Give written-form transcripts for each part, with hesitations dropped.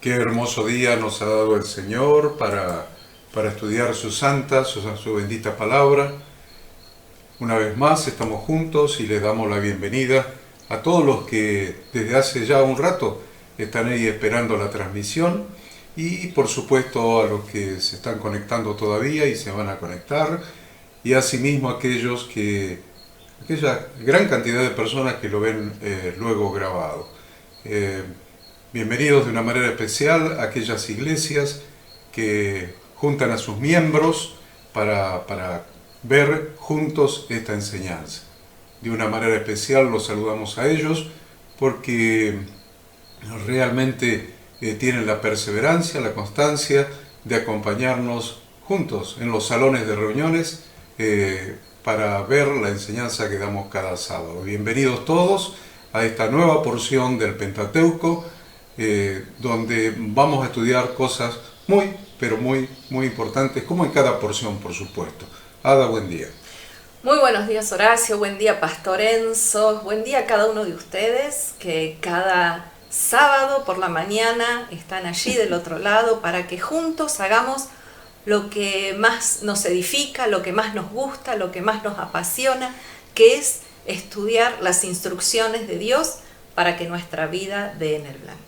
Qué hermoso día nos ha dado el Señor para estudiar su santa, su bendita palabra. Una vez más estamos juntos y les damos la bienvenida a todos los que desde hace ya un rato están ahí esperando la transmisión y por supuesto a los que se están conectando todavía y se van a conectar y asimismo aquella gran cantidad de personas que lo ven luego grabado. Bienvenidos de una manera especial a aquellas iglesias que juntan a sus miembros para ver juntos esta enseñanza. De una manera especial los saludamos a ellos porque realmente tienen la perseverancia, la constancia de acompañarnos juntos en los salones de reuniones para ver la enseñanza que damos cada sábado. Bienvenidos todos a esta nueva porción del Pentateuco, donde vamos a estudiar cosas pero muy importantes, como en cada porción, por supuesto. Ada, buen día. Muy buenos días, Horacio, buen día, Pastor Enzo, buen día a cada uno de ustedes que cada sábado por la mañana están allí del otro lado para que juntos hagamos lo que más nos edifica, lo que más nos gusta, lo que más nos apasiona, que es estudiar las instrucciones de Dios para que nuestra vida dé en el blanco.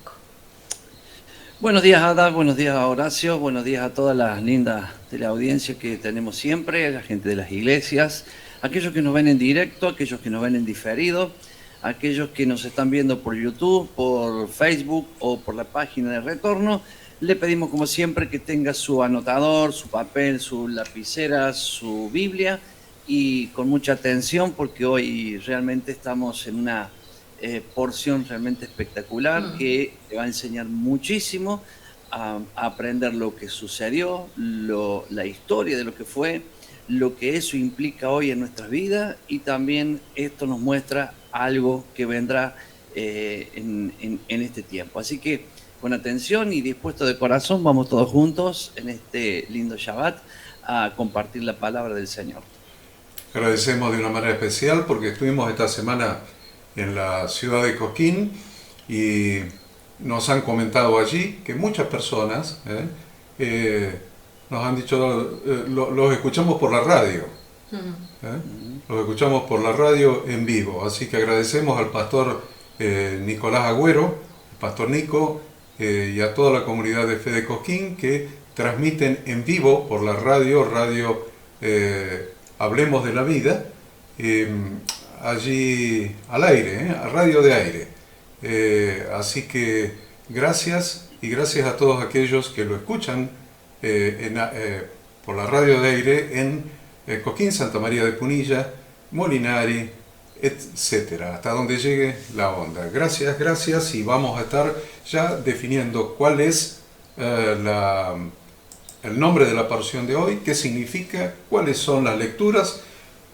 Buenos días, Ada, buenos días, Horacio, buenos días a todas las lindas de la audiencia que tenemos siempre, a la gente de las iglesias, aquellos que nos ven en directo, aquellos que nos ven en diferido, aquellos que nos están viendo por YouTube, por Facebook o por la página de retorno. Le pedimos como siempre que tenga su anotador, su papel, su lapicera, su Biblia y con mucha atención porque hoy realmente estamos en una porción realmente espectacular que te va a enseñar muchísimo a aprender lo que sucedió, la historia de lo que fue, lo que eso implica hoy en nuestras vidas y también esto nos muestra algo que vendrá en este tiempo. Así que con atención y dispuesto de corazón vamos todos juntos en este lindo Shabbat a compartir la palabra del Señor. Agradecemos de una manera especial porque estuvimos esta semana en la ciudad de Cosquín y nos han comentado allí que muchas personas nos han dicho, los escuchamos por la radio, los escuchamos por la radio en vivo, así que agradecemos al pastor Nicolás Agüero, el pastor Nico y a toda la comunidad de fe de Cosquín que transmiten en vivo por la radio Hablemos de la Vida, allí al aire, a radio de aire. Así que gracias y gracias a todos aquellos que lo escuchan por la radio de aire en Cosquín, Santa María de Punilla, Molinari, etcétera, hasta donde llegue la onda. Gracias y vamos a estar ya definiendo cuál es el nombre de la porción de hoy, qué significa, cuáles son las lecturas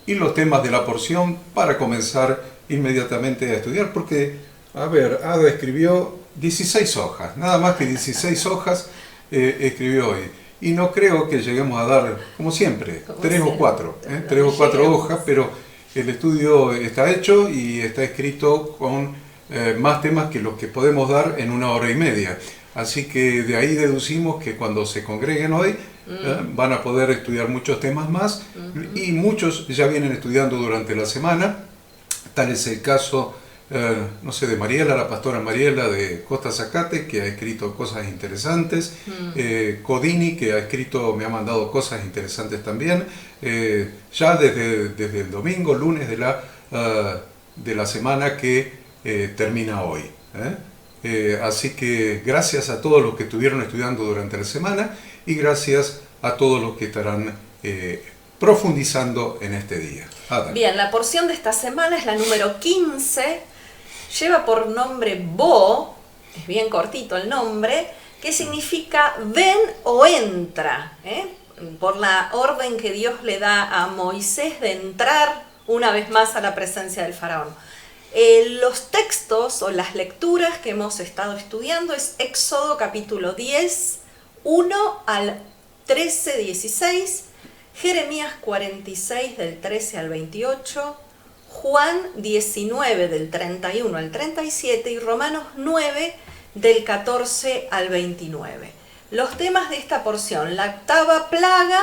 y los temas de la porción para comenzar inmediatamente a estudiar, porque, Ada escribió 16 hojas, nada más que 16 hojas escribió hoy. Y no creo que lleguemos a dar, como siempre, tres o cuatro hojas, pero el estudio está hecho y está escrito con más temas que los que podemos dar en 1 hora y media. Así que de ahí deducimos que cuando se congreguen hoy van a poder estudiar muchos temas más y muchos ya vienen estudiando durante la semana. Tal es el caso, de Mariela, la pastora Mariela de Costa Zacate, que ha escrito cosas interesantes. Codini, que me ha mandado cosas interesantes también. Ya desde el domingo, lunes de la semana que termina hoy. Así que gracias a todos los que estuvieron estudiando durante la semana y gracias a todos los que estarán profundizando en este día. Ada. Bien, la porción de esta semana es la número 15, lleva por nombre Bo, es bien cortito el nombre, que significa ven o entra, por la orden que Dios le da a Moisés de entrar una vez más a la presencia del faraón. Los textos o las lecturas que hemos estado estudiando es Éxodo capítulo 10, 1 al 13, 16, Jeremías 46 del 13 al 28, Juan 19 del 31 al 37 y Romanos 9 del 14 al 29. Los temas de esta porción: la octava plaga,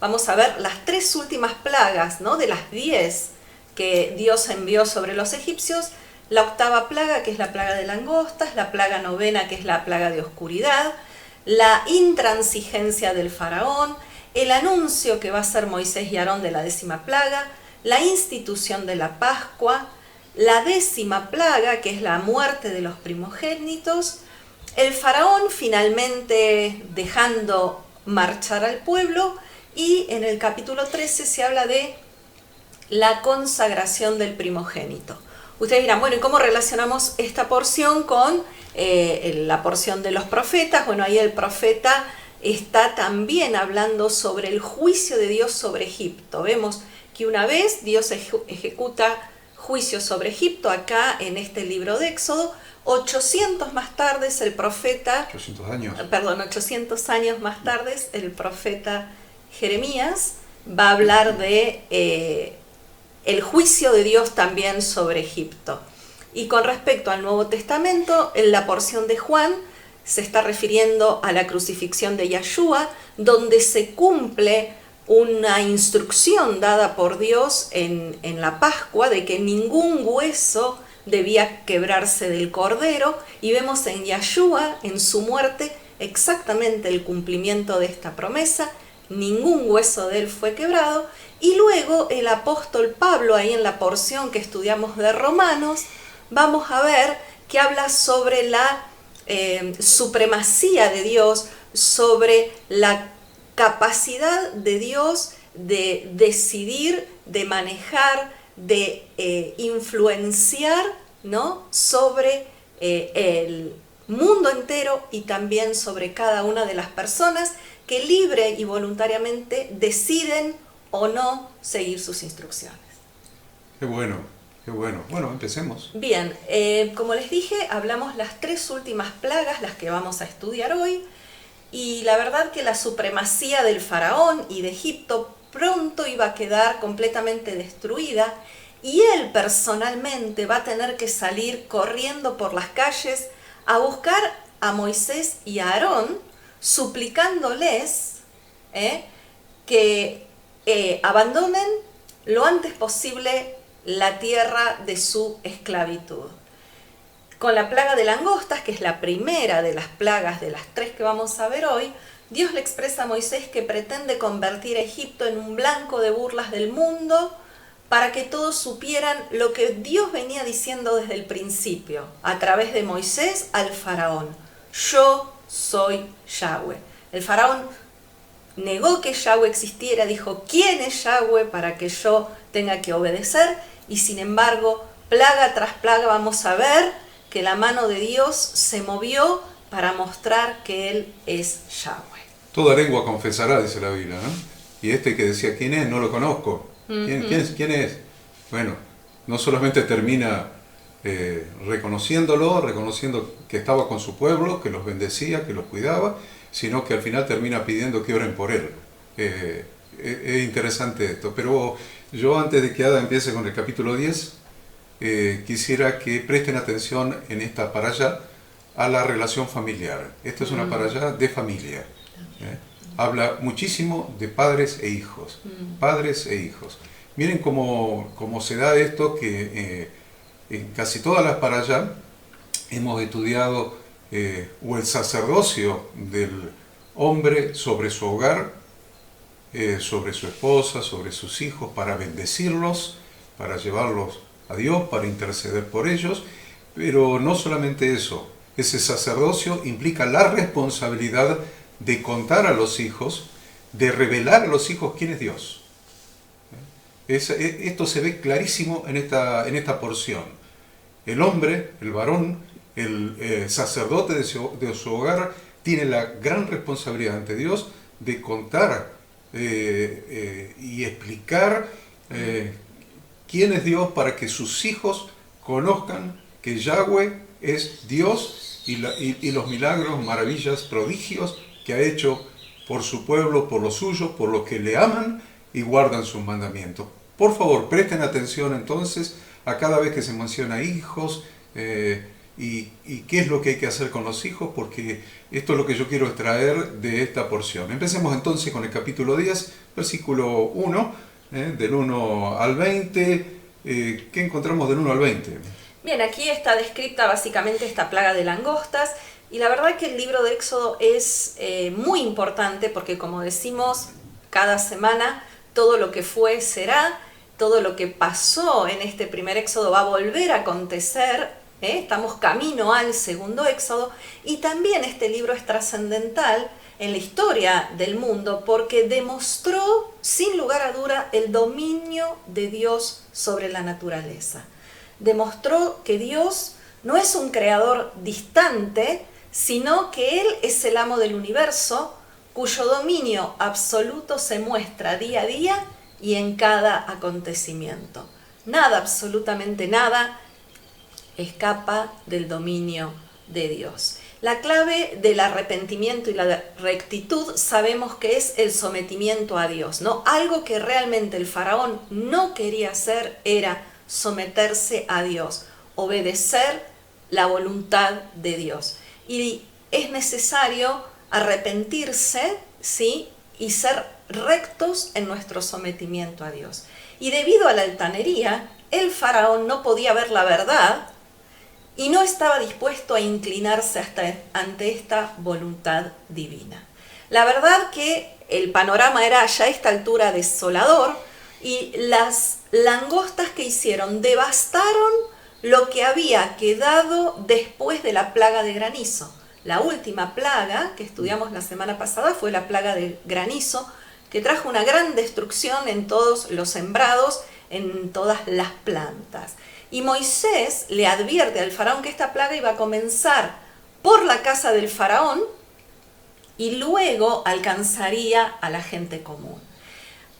vamos a ver las 3 últimas plagas, ¿no?, de las 10 que Dios envió sobre los egipcios. La octava plaga, que es la plaga de langostas; la plaga novena, que es la plaga de oscuridad; la intransigencia del faraón; el anuncio que va a hacer Moisés y Aarón de la 10ª plaga; la institución de la Pascua; la 10ª plaga, que es la muerte de los primogénitos; el faraón finalmente dejando marchar al pueblo; y en el capítulo 13 se habla de la consagración del primogénito. Ustedes dirán, bueno, ¿y cómo relacionamos esta porción con la porción de los profetas? Bueno, ahí el profeta está también hablando sobre el juicio de Dios sobre Egipto. Vemos que una vez Dios ejecuta juicio sobre Egipto, acá en este libro de Éxodo. 800 más tarde el profeta, 800 años más tarde el profeta Jeremías va a hablar de el juicio de Dios también sobre Egipto. Y con respecto al Nuevo Testamento, en la porción de Juan se está refiriendo a la crucifixión de Yeshua, donde se cumple una instrucción dada por Dios en la Pascua de que ningún hueso debía quebrarse del cordero, y vemos en Yeshua, en su muerte, exactamente el cumplimiento de esta promesa. Ningún hueso de él fue quebrado. Y luego el apóstol Pablo, ahí en la porción que estudiamos de Romanos, vamos a ver que habla sobre la supremacía de Dios, sobre la capacidad de Dios de decidir, de manejar, de influenciar, ¿no?, sobre el mundo entero y también sobre cada una de las personas que libre y voluntariamente deciden o no seguir sus instrucciones. Qué bueno, qué bueno. Bueno, empecemos. Bien, como les dije, hablamos las 3 últimas plagas, las que vamos a estudiar hoy, y la verdad que la supremacía del faraón y de Egipto pronto iba a quedar completamente destruida, y él personalmente va a tener que salir corriendo por las calles a buscar a Moisés y a Aarón, suplicándoles que abandonen lo antes posible la tierra de su esclavitud. Con la plaga de langostas, que es la primera de las plagas de las 3 que vamos a ver hoy, Dios le expresa a Moisés que pretende convertir a Egipto en un blanco de burlas del mundo, para que todos supieran lo que Dios venía diciendo desde el principio, a través de Moisés al faraón: yo soy Yahweh. El faraón negó que Yahweh existiera, dijo: ¿quién es Yahweh para que yo tenga que obedecer? Y sin embargo, plaga tras plaga vamos a ver que la mano de Dios se movió para mostrar que Él es Yahweh. Toda lengua confesará, dice la Biblia, ¿no? Y este que decía, ¿quién es? No lo conozco. ¿Quién es? Bueno, no solamente termina reconociendo que estaba con su pueblo, que los bendecía, que los cuidaba, sino que al final termina pidiendo que oren por él. Es interesante esto, pero yo, antes de que Ada empiece con el capítulo 10, quisiera que presten atención en esta parashá a la relación familiar. Esta es una parashá de familia. Habla muchísimo de padres e hijos. Padres e hijos. Miren cómo se da esto, que en casi todas las parashá hemos estudiado o el sacerdocio del hombre sobre su hogar, sobre su esposa, sobre sus hijos, para bendecirlos, para llevarlos a Dios, para interceder por ellos. Pero no solamente eso, ese sacerdocio implica la responsabilidad de contar a los hijos, de revelar a los hijos quién es Dios. Esto se ve clarísimo en esta porción. El hombre, el varón, el sacerdote de su hogar, tiene la gran responsabilidad ante Dios de contar y explicar quién es Dios, para que sus hijos conozcan que Yahweh es Dios y los milagros, maravillas, prodigios que ha hecho por su pueblo, por los suyos, por los que le aman y guardan sus mandamientos. Por favor, presten atención entonces a cada vez que se menciona hijos, y qué es lo que hay que hacer con los hijos, porque esto es lo que yo quiero extraer de esta porción. Empecemos entonces con el capítulo 10, versículo 1, del 1 al 20. ¿Qué encontramos del 1 al 20? Bien, aquí está descrita básicamente esta plaga de langostas, y la verdad que el libro de Éxodo es muy importante porque, como decimos cada semana, todo lo que fue será, todo lo que pasó en este primer Éxodo va a volver a acontecer. Estamos camino al segundo Éxodo, y también este libro es trascendental en la historia del mundo porque demostró sin lugar a duda el dominio de Dios sobre la naturaleza. Demostró que Dios no es un creador distante, sino que Él es el amo del universo, cuyo dominio absoluto se muestra día a día y en cada acontecimiento. Nada, absolutamente nada, escapa del dominio de Dios. La clave del arrepentimiento y la rectitud sabemos que es el sometimiento a Dios, ¿no? Algo que realmente el faraón no quería hacer era someterse a Dios, obedecer la voluntad de Dios. Y es necesario arrepentirse, ¿sí? Y ser rectos en nuestro sometimiento a Dios. Y debido a la altanería, el faraón no podía ver la verdad y no estaba dispuesto a inclinarse ante esta voluntad divina. La verdad que el panorama era ya a esta altura desolador, y las langostas que hicieron devastaron lo que había quedado después de la plaga de granizo. La última plaga que estudiamos la semana pasada fue la plaga de granizo, que trajo una gran destrucción en todos los sembrados, en todas las plantas. Y Moisés le advierte al faraón que esta plaga iba a comenzar por la casa del faraón y luego alcanzaría a la gente común.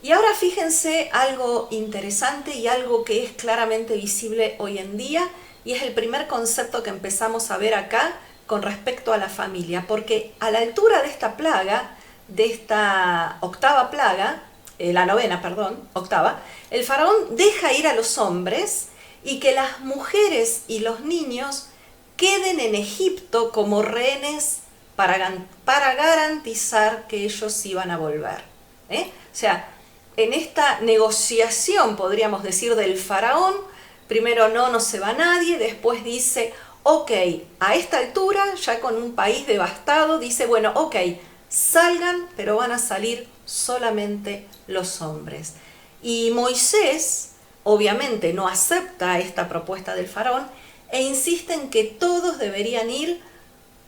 Y ahora fíjense algo interesante y algo que es claramente visible hoy en día, y es el primer concepto que empezamos a ver acá con respecto a la familia, porque a la altura de esta plaga, de esta octava plaga, octava, el faraón deja ir a los hombres y que las mujeres y los niños queden en Egipto como rehenes para garantizar que ellos iban a volver. O sea, en esta negociación, podríamos decir, del faraón, primero no se va nadie, después dice, ok, a esta altura, ya con un país devastado, dice, bueno, ok, salgan, pero van a salir solamente los hombres. Y Moisés, obviamente, no acepta esta propuesta del faraón e insiste en que todos deberían ir,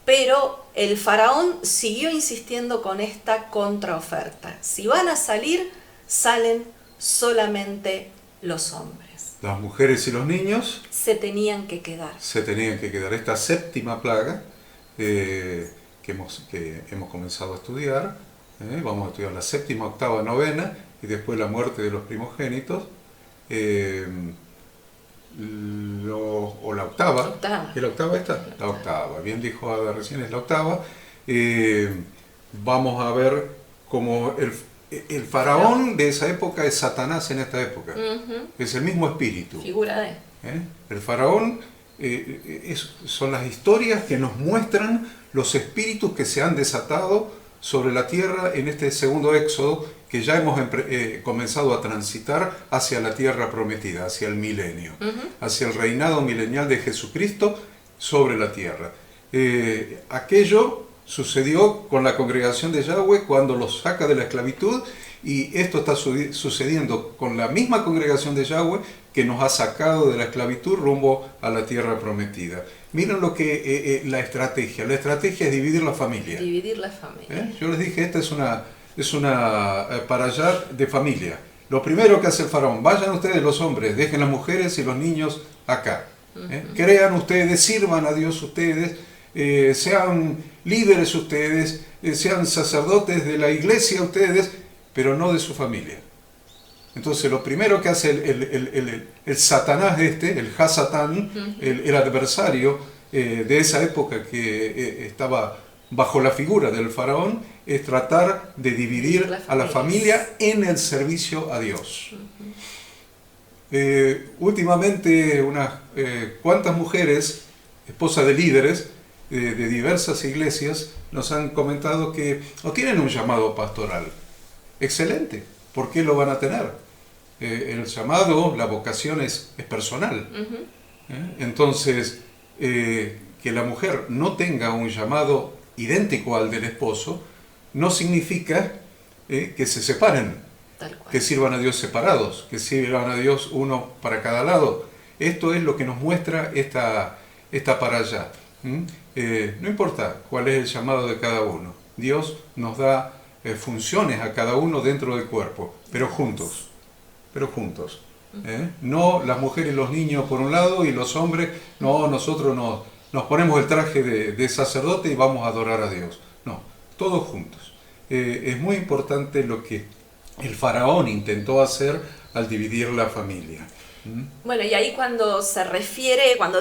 pero el faraón siguió insistiendo con esta contraoferta. Si van a salir, salen solamente los hombres. Las mujeres y los niños se tenían que quedar. Esta séptima plaga que hemos comenzado a estudiar, vamos a estudiar la séptima, octava, novena, y después la muerte de los primogénitos, o la octava. ¿Es la octava esta? La octava, bien dijo Ada recién, es la octava. Vamos a ver cómo el faraón de esa época es Satanás en esta época. Es el mismo espíritu. Figura de. El faraón son las historias que nos muestran los espíritus que se han desatado sobre la tierra en este segundo éxodo que ya hemos comenzado a transitar hacia la tierra prometida, hacia el milenio, hacia el reinado milenial de Jesucristo sobre la tierra. Aquello sucedió con la congregación de Yahweh cuando los saca de la esclavitud, y esto está sucediendo con la misma congregación de Yahweh que nos ha sacado de la esclavitud rumbo a la tierra prometida. Miren lo que la estrategia es dividir la familia. Dividir la familia. Yo les dije, esta es una parashá de familia. Lo primero que hace el faraón, vayan ustedes los hombres, dejen las mujeres y los niños acá. Crean ustedes, sirvan a Dios ustedes, sean líderes ustedes, sean sacerdotes de la iglesia ustedes, pero no de su familia. Entonces lo primero que hace el Satanás el Hasatán, el adversario de esa época que estaba bajo la figura del faraón, es tratar de dividir a la familia en el servicio a Dios. Últimamente unas cuantas mujeres esposas de líderes de diversas iglesias nos han comentado que no tienen un llamado pastoral. Excelente, ¿por qué lo van a tener? El llamado, la vocación es personal. Entonces, que la mujer no tenga un llamado idéntico al del esposo, no significa que se separen, que sirvan a Dios separados, que sirvan a Dios uno para cada lado. Esto es lo que nos muestra esta para allá. No importa cuál es el llamado de cada uno. Dios nos da funciones a cada uno dentro del cuerpo, pero juntos. No las mujeres y los niños por un lado y los hombres, no, nosotros nos ponemos el traje de sacerdote y vamos a adorar a Dios. No, todos juntos. Es muy importante lo que el faraón intentó hacer al dividir la familia. Bueno, y ahí cuando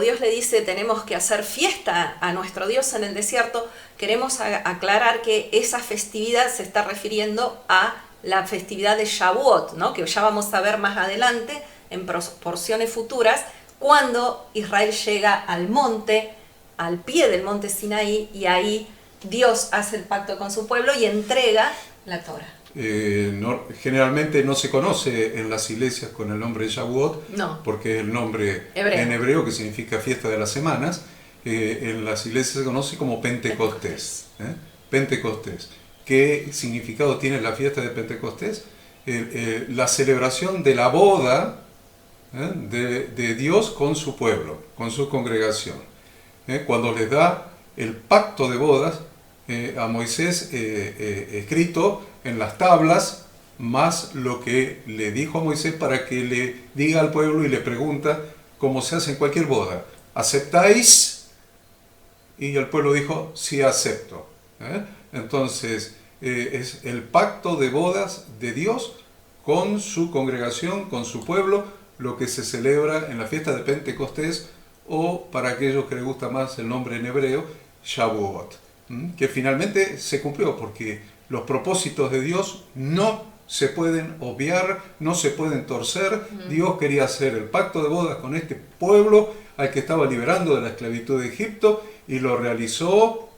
Dios le dice tenemos que hacer fiesta a nuestro Dios en el desierto, queremos aclarar que esa festividad se está refiriendo a la festividad de Shavuot, ¿no? Que ya vamos a ver más adelante en porciones futuras, cuando Israel llega al monte, al pie del monte Sinaí, y ahí Dios hace el pacto con su pueblo y entrega la Torá. Generalmente no se conoce en las iglesias con el nombre de Shavuot, porque es el nombre en hebreo que significa fiesta de las semanas. En las iglesias se conoce como Pentecostés. Pentecostés. ¿Qué significado tiene la fiesta de Pentecostés? La celebración de la boda de Dios con su pueblo, con su congregación. Cuando les da el pacto de bodas a Moisés escrito en las tablas, más lo que le dijo a Moisés para que le diga al pueblo y le pregunta cómo se hace en cualquier boda. ¿Aceptáis? Y el pueblo dijo, sí acepto. Entonces, es el pacto de bodas de Dios con su congregación, con su pueblo, lo que se celebra en la fiesta de Pentecostés, o para aquellos que les gusta más el nombre en hebreo, Shavuot, que finalmente se cumplió, porque los propósitos de Dios no se pueden obviar, no se pueden torcer. Dios quería hacer el pacto de bodas con este pueblo al que estaba liberando de la esclavitud de Egipto, y lo realizó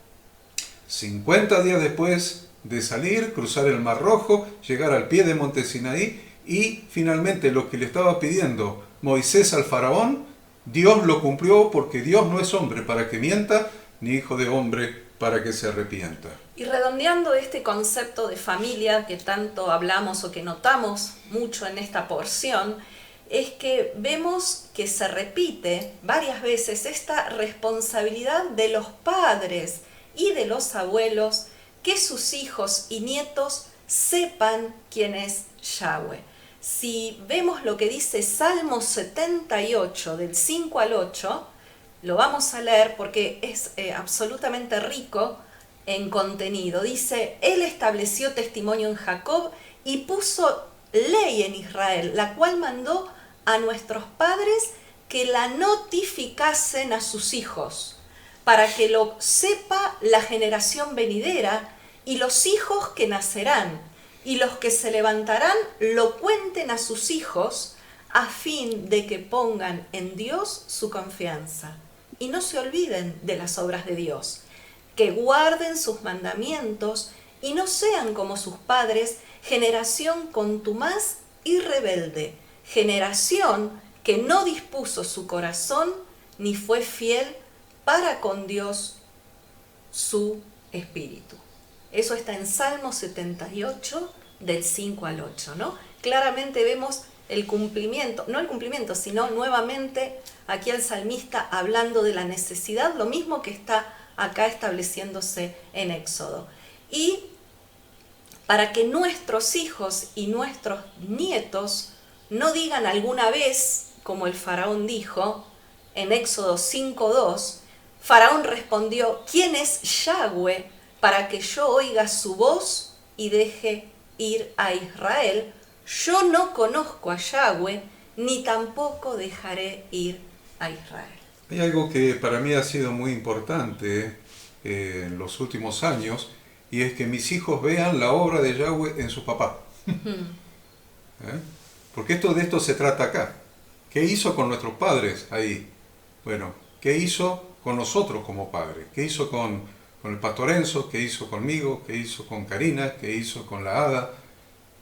50 días después de salir, cruzar el Mar Rojo, llegar al pie del monte Sinaí, y finalmente lo que le estaba pidiendo Moisés al faraón, Dios lo cumplió, porque Dios no es hombre para que mienta, ni hijo de hombre para que se arrepienta. Y redondeando este concepto de familia que tanto hablamos o que notamos mucho en esta porción, es que vemos que se repite varias veces esta responsabilidad de los padres y de los abuelos, que sus hijos y nietos sepan quién es Yahweh. Si vemos lo que dice Salmo 78, del 5 al 8, lo vamos a leer porque es absolutamente rico en contenido. Dice, Él estableció testimonio en Jacob y puso ley en Israel, la cual mandó a nuestros padres que la notificasen a sus hijos, para que lo sepa la generación venidera y los hijos que nacerán, y los que se levantarán lo cuenten a sus hijos, a fin de que pongan en Dios su confianza y no se olviden de las obras de Dios, que guarden sus mandamientos y no sean como sus padres, generación contumaz y rebelde, generación que no dispuso su corazón ni fue fiel para con Dios su espíritu. Eso está en Salmo 78, del 5 al 8, ¿no? Claramente vemos el cumplimiento, no el cumplimiento, sino nuevamente aquí el salmista hablando de la necesidad, lo mismo que está acá estableciéndose en Éxodo. Y para que nuestros hijos y nuestros nietos no digan alguna vez, como el faraón dijo en Éxodo 5:2, Faraón respondió, ¿quién es Yahweh para que yo oiga su voz y deje ir a Israel? Yo no conozco a Yahweh, ni tampoco dejaré ir a Israel. Hay algo que para mí ha sido muy importante en los últimos años, y es que mis hijos vean la obra de Yahweh en su papá. Porque de esto se trata acá. ¿Qué hizo con nuestros padres ahí? Bueno, ¿qué hizo con nosotros como padres, qué hizo con el pastor Enzo, qué hizo conmigo, qué hizo con Karina, qué hizo con la Hada,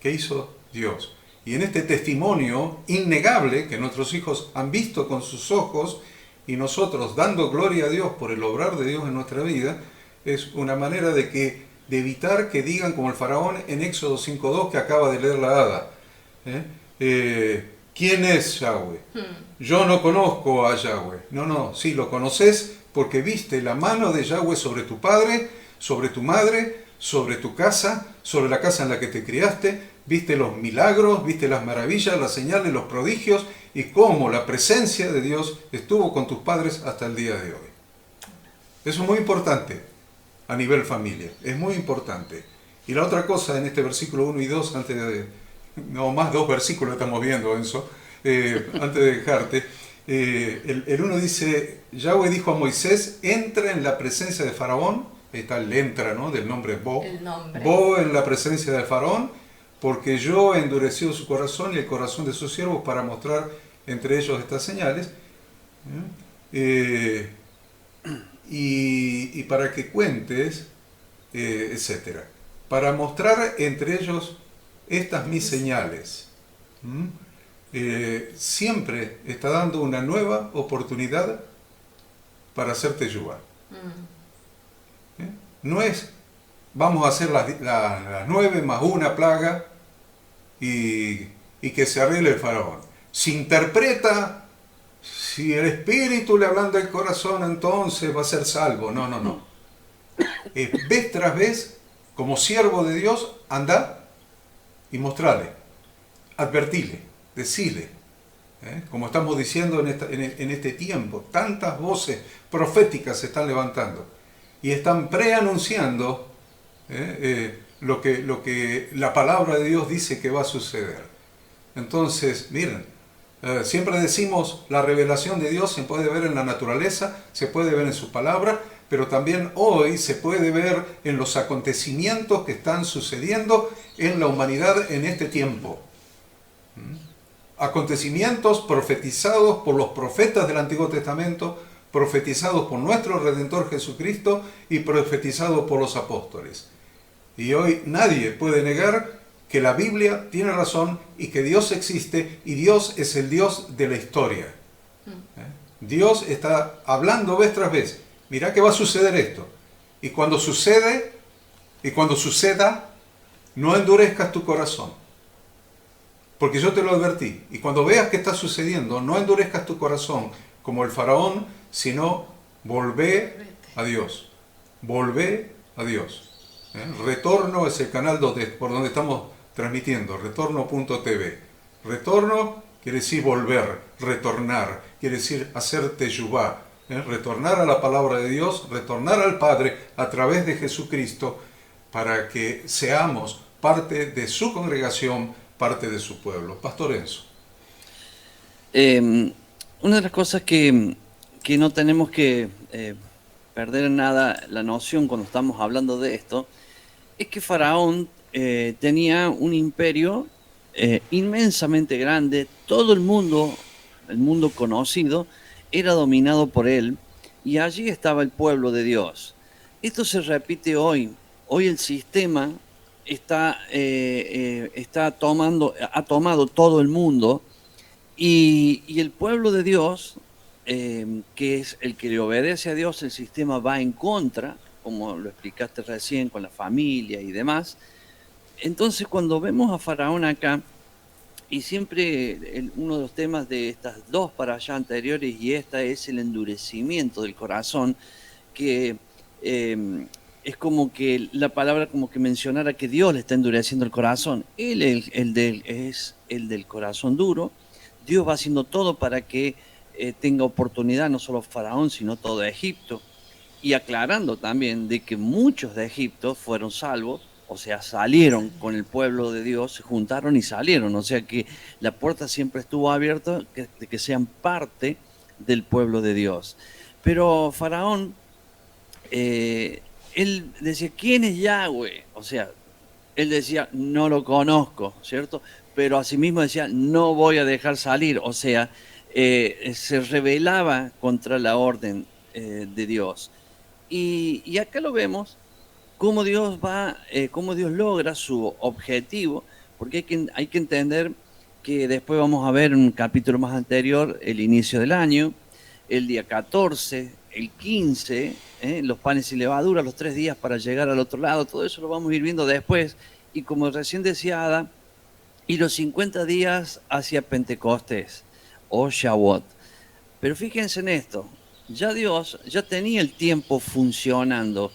qué hizo Dios. Y en este testimonio innegable que nuestros hijos han visto con sus ojos y nosotros dando gloria a Dios por el obrar de Dios en nuestra vida, es una manera de evitar que digan como el faraón en Éxodo 5.2 que acaba de leer la Hada. ¿Quién es Yahweh? Yo no conozco a Yahweh. No, sí, lo conoces porque viste la mano de Yahweh sobre tu padre, sobre tu madre, sobre tu casa, sobre la casa en la que te criaste, viste los milagros, viste las maravillas, las señales, los prodigios y cómo la presencia de Dios estuvo con tus padres hasta el día de hoy. Eso es muy importante a nivel familia, es muy importante. Y la otra cosa en este versículo 1 y 2, antes de... No, más 2 versículos estamos viendo, Enzo, antes de dejarte. El 1 dice, Yahweh dijo a Moisés, entra en la presencia de Faraón, ahí está el entra, ¿no? Del nombre Bo. Bo en la presencia de Faraón, porque yo he endurecido su corazón y el corazón de sus siervos para mostrar entre ellos estas señales. Y para que cuentes, etcétera. Para mostrar entre ellos estas mis señales. Siempre está dando una nueva oportunidad para hacerte teshuvá. No es, vamos a hacer las 9 más una plaga y que se arregle el faraón. Si interpreta, si el espíritu le ablanda el corazón, entonces va a ser salvo. No. Vez tras vez, como siervo de Dios, anda y mostrale, advertile, decile, como estamos diciendo en este tiempo, tantas voces proféticas se están levantando y están preanunciando lo que la palabra de Dios dice que va a suceder. Entonces, miren, siempre decimos la revelación de Dios se puede ver en la naturaleza, se puede ver en su palabra, pero también hoy se puede ver en los acontecimientos que están sucediendo en la humanidad en este tiempo. Acontecimientos profetizados por los profetas del Antiguo Testamento, profetizados por nuestro Redentor Jesucristo y profetizados por los apóstoles. Y hoy nadie puede negar que la Biblia tiene razón y que Dios existe y Dios es el Dios de la historia. Dios está hablando vez tras vez. Mirá que va a suceder esto. Y cuando suceda, no endurezcas tu corazón. Porque yo te lo advertí. Y cuando veas que está sucediendo, no endurezcas tu corazón como el faraón, sino volvé a Dios. Volvé a Dios. Retorno es el canal por donde estamos transmitiendo, retorno.tv. Retorno quiere decir volver, retornar, quiere decir hacer teshuvá. Retornar a la palabra de Dios, retornar al Padre a través de Jesucristo para que seamos parte de su congregación, parte de su pueblo. Pastor Enzo. Una de las cosas que no tenemos que perder en nada la noción cuando estamos hablando de esto es que Faraón tenía un imperio inmensamente grande, todo el mundo conocido, era dominado por él y allí estaba el pueblo de Dios. Esto se repite hoy. Hoy el sistema ha tomado todo el mundo y el pueblo de Dios, que es el que le obedece a Dios, el sistema va en contra, como lo explicaste recién con la familia y demás. Entonces cuando vemos a Faraón acá, y siempre uno de los temas de estas dos para allá anteriores y esta es el endurecimiento del corazón, que es como que la palabra como que mencionara que Dios le está endureciendo el corazón. Él es el del corazón duro. Dios va haciendo todo para que tenga oportunidad no solo Faraón, sino todo Egipto. Y aclarando también de que muchos de Egipto fueron salvos, o sea, salieron con el pueblo de Dios, se juntaron y salieron. O sea que la puerta siempre estuvo abierta de que sean parte del pueblo de Dios. Pero Faraón, él decía, ¿quién es Yahweh? O sea, él decía, no lo conozco, ¿cierto? Pero asimismo decía, no voy a dejar salir. O sea, se rebelaba contra la orden de Dios. Y acá lo vemos, cómo Dios logra su objetivo, porque hay que entender que después vamos a ver en un capítulo más anterior el inicio del año, el día 14, el 15, los panes y levadura, los 3 días para llegar al otro lado, todo eso lo vamos a ir viendo después. Y como recién decía Ada, y los 50 días hacia Pentecostés o Shavuot. Pero fíjense en esto, ya Dios ya tenía el tiempo funcionando.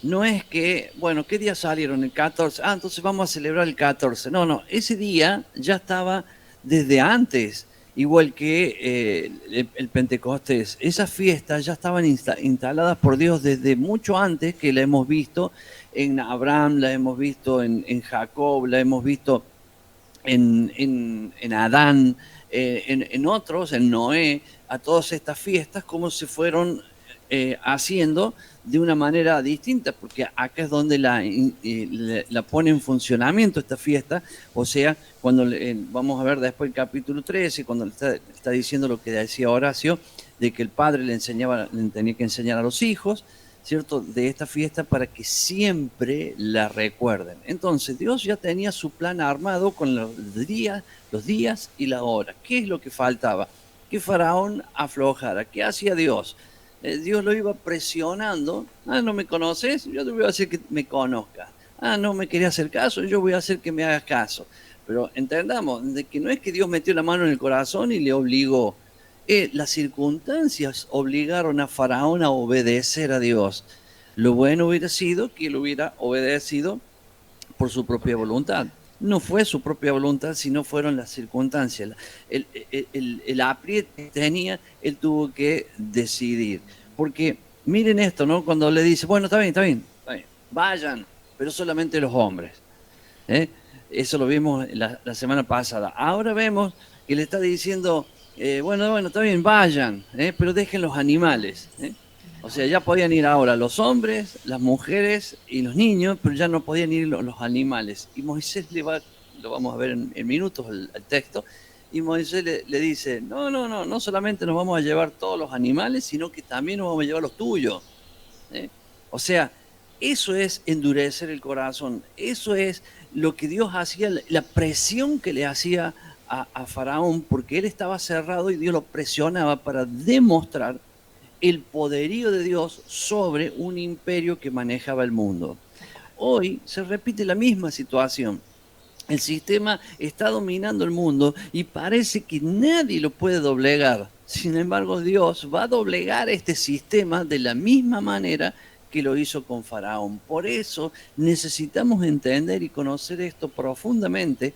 No es que, bueno, ¿qué día salieron? El 14. Ah, entonces vamos a celebrar el 14. No, no, ese día ya estaba desde antes, igual que el Pentecostés. Esas fiestas ya estaban instaladas por Dios desde mucho antes, que la hemos visto en Abraham, la hemos visto en Jacob, la hemos visto en Adán, en otros, en Noé, a todas estas fiestas, cómo se fueron haciendo de una manera distinta, porque acá es donde la pone en funcionamiento esta fiesta. O sea, cuando vamos a ver después el capítulo 13, cuando está diciendo lo que decía Horacio, de que el padre le tenía que enseñar a los hijos, ¿cierto?, de esta fiesta para que siempre la recuerden. Entonces Dios ya tenía su plan armado con los días y la hora. ¿Qué es lo que faltaba? Que Faraón aflojara. ¿Qué hacía Dios? Dios lo iba presionando. Ah, ¿no me conoces? Yo te voy a hacer que me conozcas. Ah, ¿no me quería hacer caso? Yo voy a hacer que me hagas caso. Pero entendamos de que no es que Dios metió la mano en el corazón y le obligó. Las circunstancias obligaron a Faraón a obedecer a Dios. Lo bueno hubiera sido que él hubiera obedecido por su propia voluntad. No fue su propia voluntad, sino fueron las circunstancias. El apriete que tenía, él tuvo que decidir. Porque miren esto, ¿no? Cuando le dice, bueno, está bien, vayan, pero solamente los hombres. Eso lo vimos la semana pasada. Ahora vemos que le está diciendo, bueno, está bien, vayan, pero dejen los animales. O sea, ya podían ir ahora los hombres, las mujeres y los niños, pero ya no podían ir los animales. Y Moisés lo vamos a ver en minutos el texto, y Moisés le dice, no solamente nos vamos a llevar todos los animales, sino que también nos vamos a llevar los tuyos. O sea, eso es endurecer el corazón, eso es lo que Dios hacía, la presión que le hacía a Faraón, porque él estaba cerrado y Dios lo presionaba para demostrar el poderío de Dios sobre un imperio que manejaba el mundo. Hoy se repite la misma situación. El sistema está dominando el mundo y parece que nadie lo puede doblegar. Sin embargo, Dios va a doblegar este sistema de la misma manera que lo hizo con Faraón. Por eso necesitamos entender y conocer esto profundamente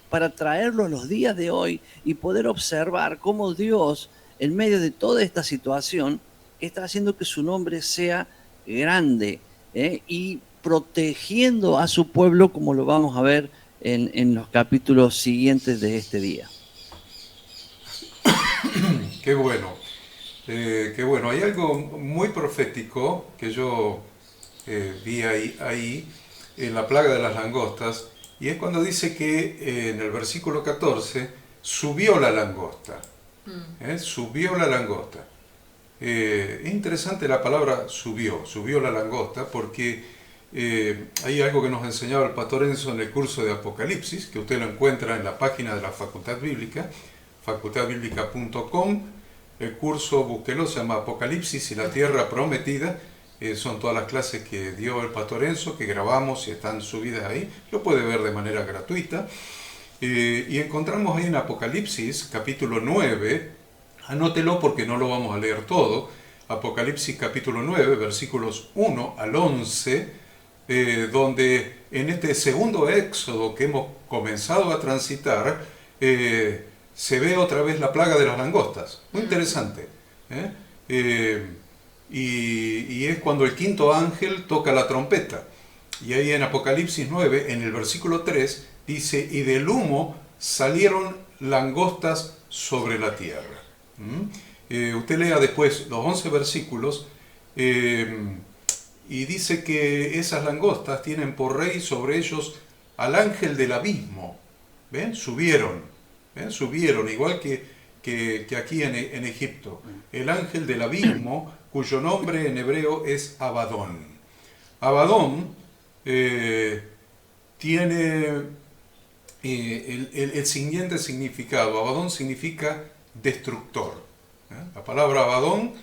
para traerlo a los días de hoy y poder observar cómo Dios, en medio de toda esta situación, está haciendo que su nombre sea grande y protegiendo a su pueblo, como lo vamos a ver en los capítulos siguientes de este día. Qué bueno. Qué bueno. Hay algo muy profético que yo vi ahí en la plaga de las langostas, y es cuando dice que en el versículo 14 subió la langosta. Subió la langosta. Es interesante la palabra subió la langosta, porque hay algo que nos enseñaba el pastor Enzo en el curso de Apocalipsis, que usted lo encuentra en la página de la Facultad Bíblica, facultadbiblica.com. El curso, búsquelo, se llama Apocalipsis y la Tierra Prometida. Son todas las clases que dio el pastor Enzo, que grabamos y están subidas ahí. Lo puede ver de manera gratuita. Y encontramos ahí en Apocalipsis, capítulo 9, anótelo porque no lo vamos a leer todo. Apocalipsis capítulo 9, versículos 1 al 11, donde en este segundo éxodo que hemos comenzado a transitar, se ve otra vez la plaga de las langostas. Muy interesante. Y es cuando el quinto ángel toca la trompeta. Y ahí en Apocalipsis 9, en el versículo 3, dice, y del humo salieron langostas sobre la tierra. Usted lea después los 11 versículos y dice que esas langostas tienen por rey sobre ellos al ángel del abismo. ¿Ven? Subieron, igual que que aquí en Egipto. El ángel del abismo, cuyo nombre en hebreo es Abadón. Abadón tiene el siguiente significado. Abadón significa destructor. La palabra Abadón,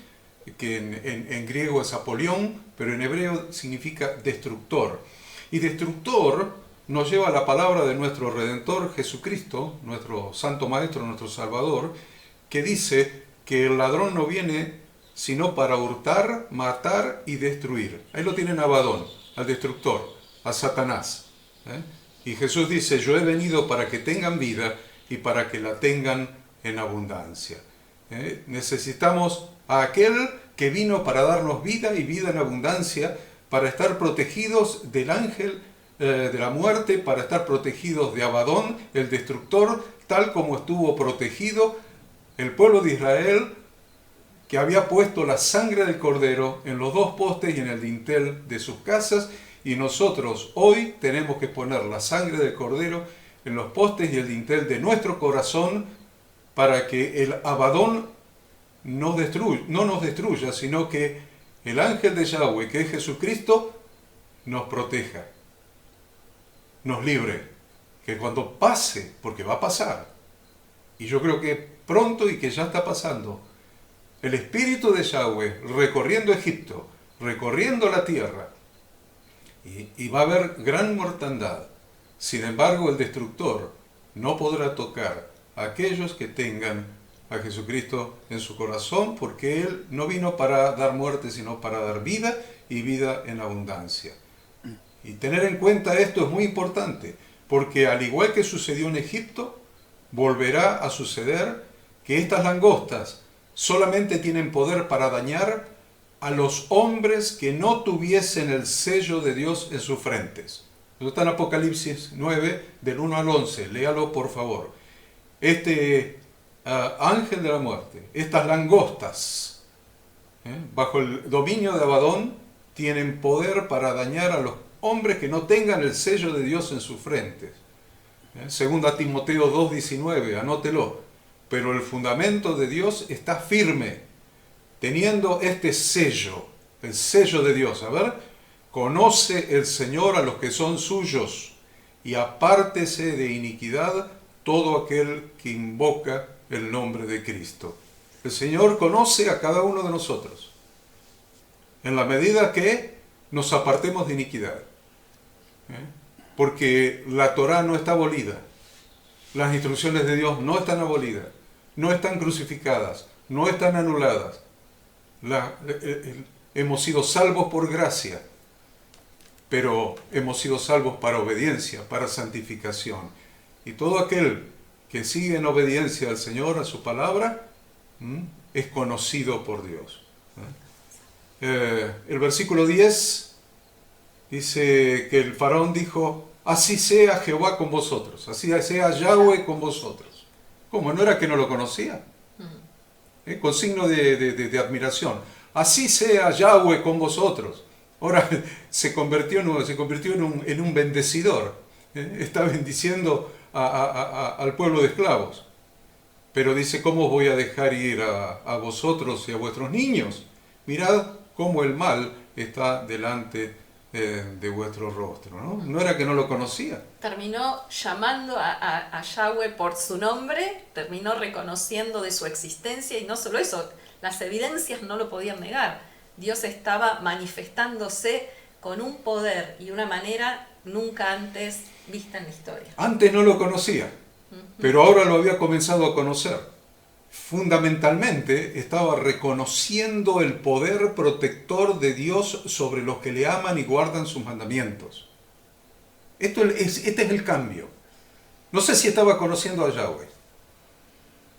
que en griego es Apolión, pero en hebreo significa destructor. Y destructor nos lleva a la palabra de nuestro Redentor Jesucristo, nuestro Santo Maestro, nuestro Salvador, que dice que el ladrón no viene sino para hurtar, matar y destruir. Ahí lo tienen Abadón, al destructor, a Satanás. Y Jesús dice, yo he venido para que tengan vida y para que la tengan en abundancia. Necesitamos a aquel que vino para darnos vida y vida en abundancia, para estar protegidos del ángel de la muerte, para estar protegidos de Abadón, el destructor, tal como estuvo protegido el pueblo de Israel, que había puesto la sangre del cordero en los dos postes y en el dintel de sus casas, y nosotros hoy tenemos que poner la sangre del cordero en los postes y el dintel de nuestro corazón, para que el Abadón no nos destruya, sino que el ángel de Yahweh, que es Jesucristo, nos proteja, nos libre, que cuando pase, porque va a pasar, y yo creo que pronto y que ya está pasando, el espíritu de Yahweh recorriendo Egipto, recorriendo la tierra, y va a haber gran mortandad. Sin embargo, el destructor no podrá tocar a aquellos que tengan a Jesucristo en su corazón, porque Él no vino para dar muerte, sino para dar vida y vida en abundancia. Y tener en cuenta esto es muy importante, porque al igual que sucedió en Egipto, volverá a suceder que estas langostas solamente tienen poder para dañar a los hombres que no tuviesen el sello de Dios en sus frentes. Eso está en Apocalipsis 9, del 1 al 11, léalo por favor. Este ángel de la muerte, estas langostas, bajo el dominio de Abadón, tienen poder para dañar a los hombres que no tengan el sello de Dios en sus frentes. Segunda Timoteo 2:19, anótelo. Pero el fundamento de Dios está firme, teniendo este sello, el sello de Dios. A ver, conoce el Señor a los que son suyos, y apártese de iniquidad todo aquel que invoca el nombre de Cristo. El Señor conoce a cada uno de nosotros, en la medida que nos apartemos de iniquidad. Porque la Torá no está abolida, las instrucciones de Dios no están abolidas, no están crucificadas, no están anuladas. Hemos sido salvos por gracia, pero hemos sido salvos para obediencia, para santificación. Y todo aquel que sigue en obediencia al Señor, a su palabra, es conocido por Dios. El versículo 10 dice que el faraón dijo, así sea Jehová con vosotros, así sea Yahweh con vosotros. ¿Cómo? ¿No era que no lo conocía? Con signo de admiración. Así sea Yahweh con vosotros. Ahora se convirtió en un bendecidor. Está bendiciendo al pueblo de esclavos. Pero dice, ¿cómo os voy a dejar ir a vosotros y a vuestros niños? Mirad cómo el mal está delante de vuestro rostro, ¿no? No era que no lo conocía. Terminó llamando a Yahweh por su nombre, terminó reconociendo de su existencia, y no solo eso, las evidencias no lo podían negar. Dios estaba manifestándose con un poder y una manera nunca antes vista en la historia. Antes no lo conocía, pero ahora lo había comenzado a conocer. Fundamentalmente estaba reconociendo el poder protector de Dios sobre los que le aman y guardan sus mandamientos. Este es el cambio. No sé si estaba conociendo a Yahweh.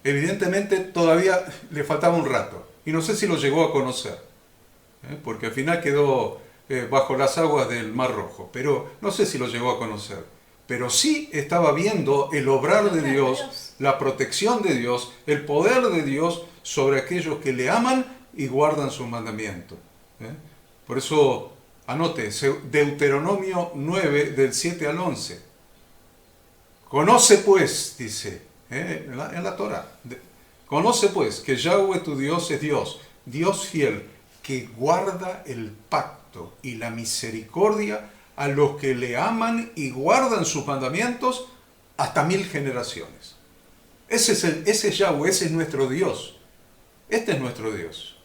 Evidentemente todavía le faltaba un rato. Y no sé si lo llegó a conocer. Porque al final quedó bajo las aguas del Mar Rojo. Pero no sé si lo llegó a conocer. Pero sí estaba viendo el obrar de Dios, la protección de Dios, el poder de Dios sobre aquellos que le aman y guardan sus mandamientos. Por eso, anote, Deuteronomio 9, del 7 al 11. Conoce pues, dice, en la Torá, Conoce pues que Yahweh tu Dios es Dios, Dios fiel, que guarda el pacto y la misericordia a los que le aman y guardan sus mandamientos hasta 1000 generaciones. Ese es Yahweh, ese es nuestro Dios. Este es nuestro Dios.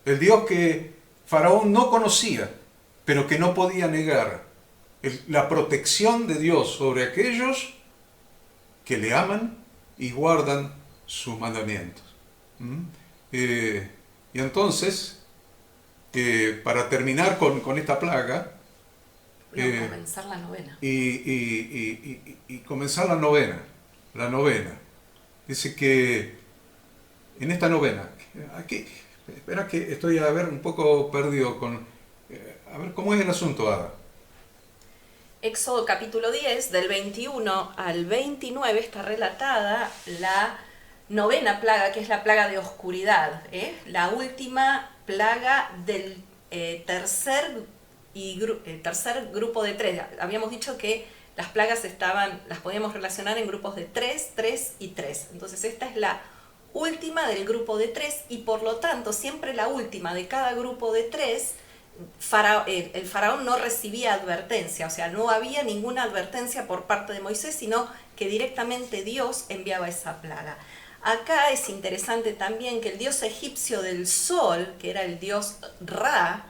El Dios que Faraón no conocía, pero que no podía negar. La protección de Dios sobre aquellos que le aman y guardan sus mandamientos. Y entonces, para terminar con esta plaga, comenzar la novena. Y comenzar la novena. Dice que en esta novena, aquí, espera que estoy a ver un poco perdido con... a ver, ¿cómo es el asunto, Ada? Éxodo capítulo 10, del 21 al 29, está relatada la novena plaga, que es la plaga de oscuridad, la última plaga del tercer grupo de 3. Habíamos dicho que las plagas las podíamos relacionar en grupos de 3, 3 y 3. Entonces esta es la última del grupo de 3 y por lo tanto siempre la última de cada grupo de 3, el faraón no recibía advertencia, o sea, no había ninguna advertencia por parte de Moisés, sino que directamente Dios enviaba esa plaga. Acá es interesante también que el dios egipcio del sol, que era el dios Ra,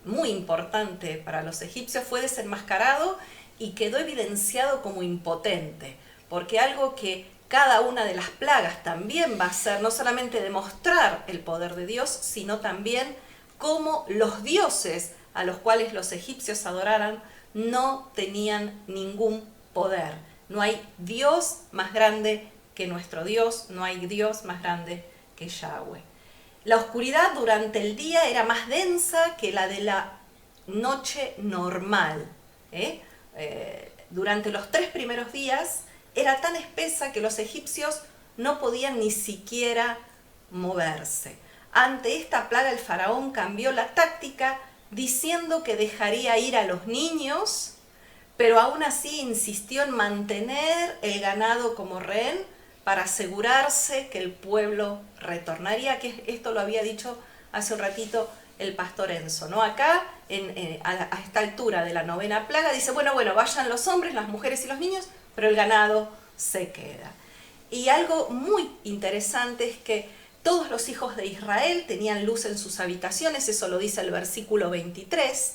muy importante para los egipcios, fue desenmascarado y quedó evidenciado como impotente, porque algo que cada una de las plagas también va a ser no solamente demostrar el poder de Dios, sino también cómo los dioses a los cuales los egipcios adoraran no tenían ningún poder. No hay Dios más grande que nuestro Dios, no hay Dios más grande que Yahweh. La oscuridad durante el día era más densa que la de la noche normal. Durante los 3 primeros días era tan espesa que los egipcios no podían ni siquiera moverse. Ante esta plaga el faraón cambió la táctica diciendo que dejaría ir a los niños, pero aún así insistió en mantener el ganado como rehén para asegurarse que el pueblo retornaría, que esto lo había dicho hace un ratito el pastor Enzo, ¿no? Acá, a esta altura de la novena plaga, dice, bueno, vayan los hombres, las mujeres y los niños, pero el ganado se queda. Y algo muy interesante es que todos los hijos de Israel tenían luz en sus habitaciones, eso lo dice el versículo 23,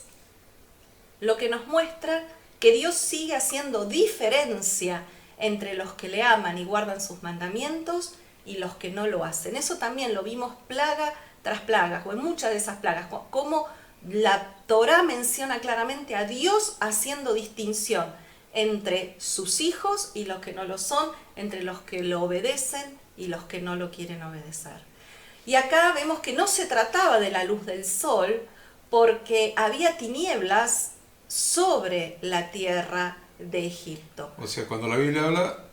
lo que nos muestra que Dios sigue haciendo diferencia entre los que le aman y guardan sus mandamientos y los que no lo hacen. Eso también lo vimos plaga tras plaga, o en muchas de esas plagas, como la Torá menciona claramente a Dios haciendo distinción entre sus hijos y los que no lo son, entre los que lo obedecen y los que no lo quieren obedecer. Y acá vemos que no se trataba de la luz del sol, porque había tinieblas sobre la tierra de Egipto. O sea, cuando la Biblia habla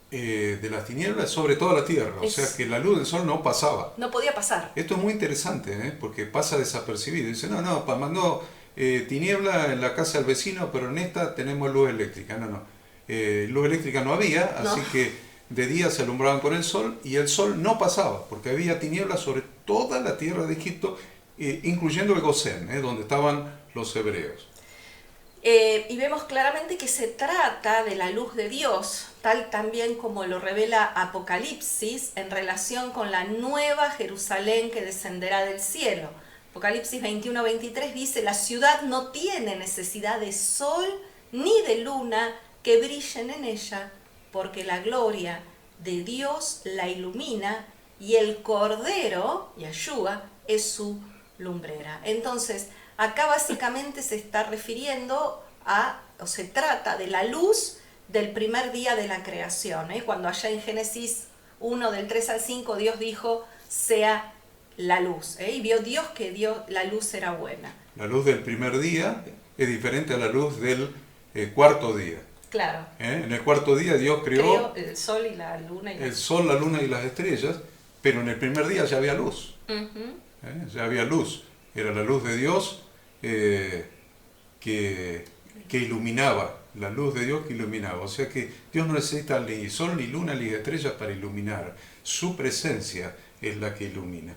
de las tinieblas sobre toda la tierra, o sea que la luz del sol no pasaba. No podía pasar. Esto es muy interesante, porque pasa desapercibido. Dice, no, mandó tiniebla en la casa del vecino, pero en esta tenemos luz eléctrica. No. Luz eléctrica no había, así que de día se alumbraban con el sol y el sol no pasaba, porque había tinieblas sobre toda la tierra de Egipto, incluyendo el Gosén, donde estaban los hebreos. Y vemos claramente que se trata de la luz de Dios, tal también como lo revela Apocalipsis en relación con la nueva Jerusalén que descenderá del cielo. Apocalipsis 21-23 dice, la ciudad no tiene necesidad de sol ni de luna que brillen en ella, porque la gloria de Dios la ilumina y el Cordero, Yahshua, es su lumbrera. Entonces, acá básicamente se está refiriendo o se trata de la luz del primer día de la creación, cuando allá en Génesis 1, del 3 al 5, Dios dijo, sea la luz, y vio Dios que la luz era buena. La luz del primer día es diferente a la luz del cuarto día. Claro. En el cuarto día Dios creó el sol y la luna. El sol, la luna y las estrellas, pero en el primer día ya había luz. Ya había luz. Era la luz de Dios que que iluminaba, la luz de Dios que iluminaba. O sea que Dios no necesita ni sol, ni luna, ni estrellas para iluminar. Su presencia es la que ilumina.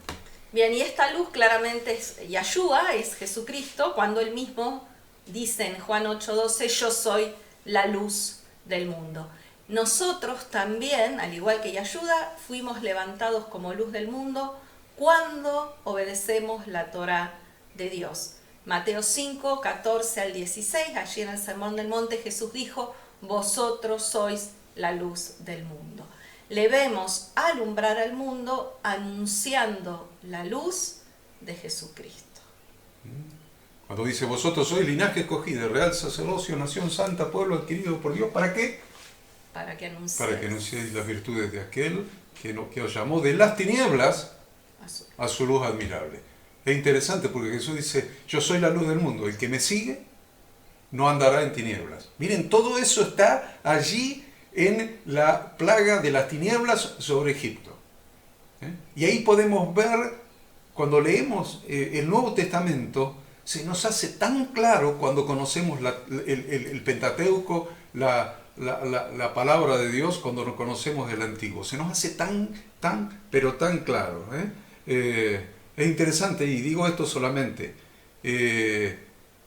Bien, y esta luz claramente es Yahshua, es Jesucristo, cuando él mismo dice en Juan 8:12, yo soy la luz del mundo. Nosotros también, al igual que Yahshua, fuimos levantados como luz del mundo cuando obedecemos la Torá de Dios. Mateo 5, 14 al 16, allí en el Sermón del Monte Jesús dijo, vosotros sois la luz del mundo. Le vemos alumbrar al mundo anunciando la luz de Jesucristo. Cuando dice, vosotros sois linaje escogido, real sacerdocio, nación santa, pueblo adquirido por Dios, ¿para qué? Para que anunciéis las virtudes de aquel que os llamó de las tinieblas a su luz admirable. Es interesante porque Jesús dice, yo soy la luz del mundo, el que me sigue no andará en tinieblas. Miren, todo eso está allí en la plaga de las tinieblas sobre Egipto. Y ahí podemos ver, cuando leemos el Nuevo Testamento, se nos hace tan claro cuando conocemos el Pentateuco, la palabra de Dios, cuando nos conocemos el Antiguo. Se nos hace pero tan claro. Es interesante, y digo esto solamente,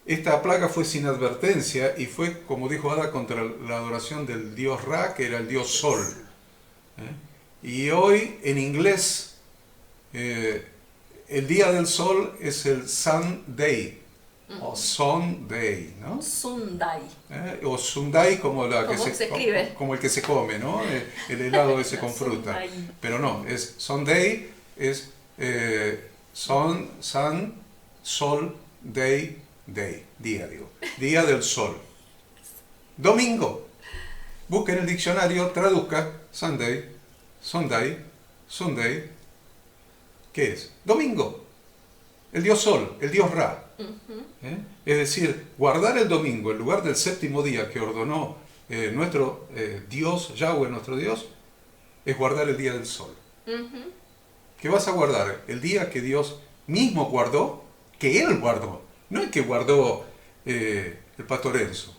esta plaga fue sin advertencia y fue, como dijo Ada, contra la adoración del dios Ra, que era el dios Sol. Y hoy en inglés el día del sol es el Sunday, o Sunday, ¿no? Sunday. O Sunday como escribe? Como el que se come, ¿no? El helado ese con fruta. Sunday. Pero no, es Sunday, es sun, sol, day, día, digo. Día del sol. Domingo. Busca en el diccionario, traduzca Sunday, ¿qué es? Domingo. El dios sol, el dios Ra. Es decir, guardar el domingo en lugar del séptimo día que ordenó nuestro Dios, Yahweh, nuestro Dios, es guardar el día del sol. ¿Qué vas a guardar? El día que Dios mismo guardó, que Él guardó. No es que guardó el pastor Enzo.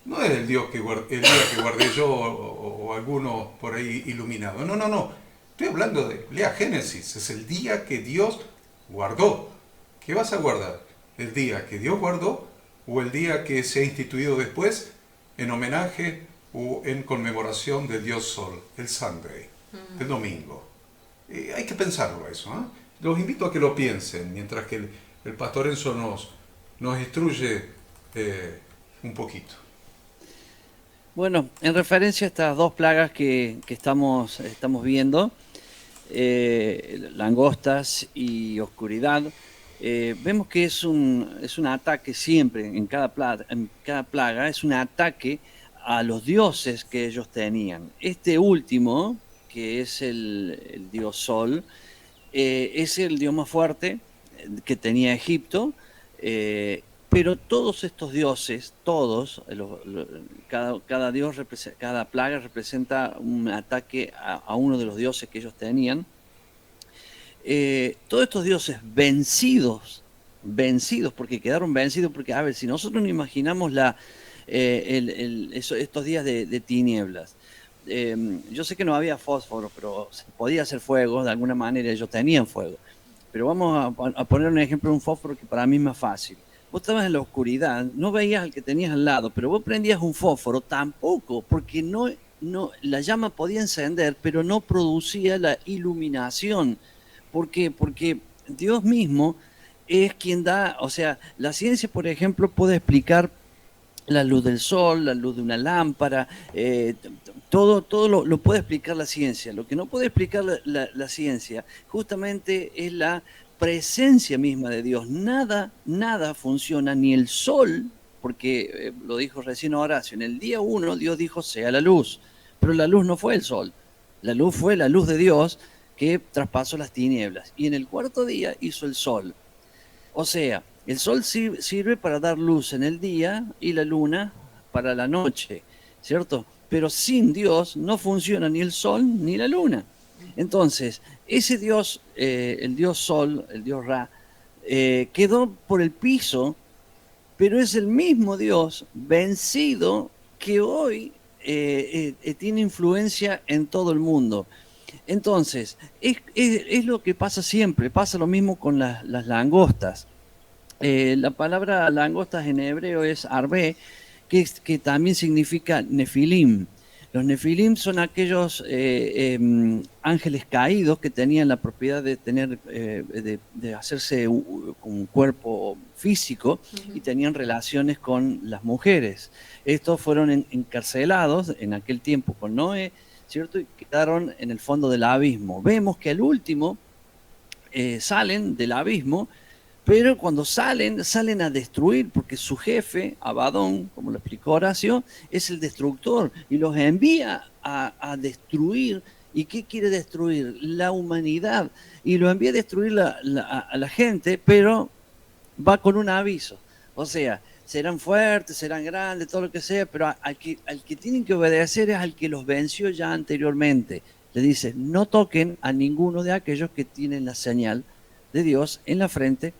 No es el día que guardé yo o alguno por ahí iluminado. No. Estoy hablando de, lea Génesis, es el día que Dios guardó. ¿Qué vas a guardar? ¿El día que Dios guardó o el día que se ha instituido después en homenaje o en conmemoración del Dios Sol, el Sunday, el domingo? Hay que pensarlo eso. Los invito a que lo piensen mientras que el pastor Enzo nos instruye un poquito. Bueno, en referencia a estas dos plagas que estamos viendo, langostas y oscuridad, vemos que es un ataque siempre, en cada plaga, es un ataque a los dioses que ellos tenían. Este último, que es el dios Sol, es el dios más fuerte que tenía Egipto, pero todos estos dioses, cada dios, cada plaga representa un ataque a uno de los dioses que ellos tenían. Todos estos dioses vencidos, porque quedaron vencidos, porque a ver, si nosotros nos imaginamos estos días de tinieblas, yo sé que no había fósforo, pero se podía hacer fuego, de alguna manera ellos tenían fuego. Pero vamos a poner un ejemplo de un fósforo que para mí es más fácil. Vos estabas en la oscuridad, no veías al que tenías al lado, pero vos prendías un fósforo, tampoco, porque no, la llama podía encender, pero no producía la iluminación. ¿Por qué? Porque Dios mismo es quien da, o sea, la ciencia, por ejemplo, puede explicar la luz del sol, la luz de una lámpara, todo lo puede explicar la ciencia. Lo que no puede explicar la ciencia justamente es la presencia misma de Dios. Nada funciona, ni el sol, porque lo dijo recién Horacio, en el día 1 Dios dijo sea la luz, pero la luz no fue el sol, la luz fue la luz de Dios que traspasó las tinieblas, y en el cuarto día hizo el sol. O sea, el sol sirve para dar luz en el día y la luna para la noche, ¿cierto? Pero sin Dios no funciona ni el sol ni la luna. Entonces, ese Dios, el Dios Sol, el Dios Ra, quedó por el piso, pero es el mismo Dios vencido que hoy tiene influencia en todo el mundo. Entonces, es lo que pasa siempre, pasa lo mismo con las langostas. La palabra langostas en hebreo es arbe, que también significa nefilim. Los nefilim son aquellos ángeles caídos que tenían la propiedad de tener, de hacerse con un cuerpo físico y tenían relaciones con las mujeres. Estos fueron encarcelados en aquel tiempo con Noé, ¿cierto? Y quedaron en el fondo del abismo. Vemos que al último salen del abismo, pero cuando salen a destruir, porque su jefe, Abadón, como lo explicó Horacio, es el destructor y los envía a destruir. ¿Y qué quiere destruir? La humanidad. Y lo envía a destruir a la gente, pero va con un aviso. O sea, serán fuertes, serán grandes, todo lo que sea, pero al que tienen que obedecer es al que los venció ya anteriormente. Le dice, no toquen a ninguno de aquellos que tienen la señal de Dios en la frente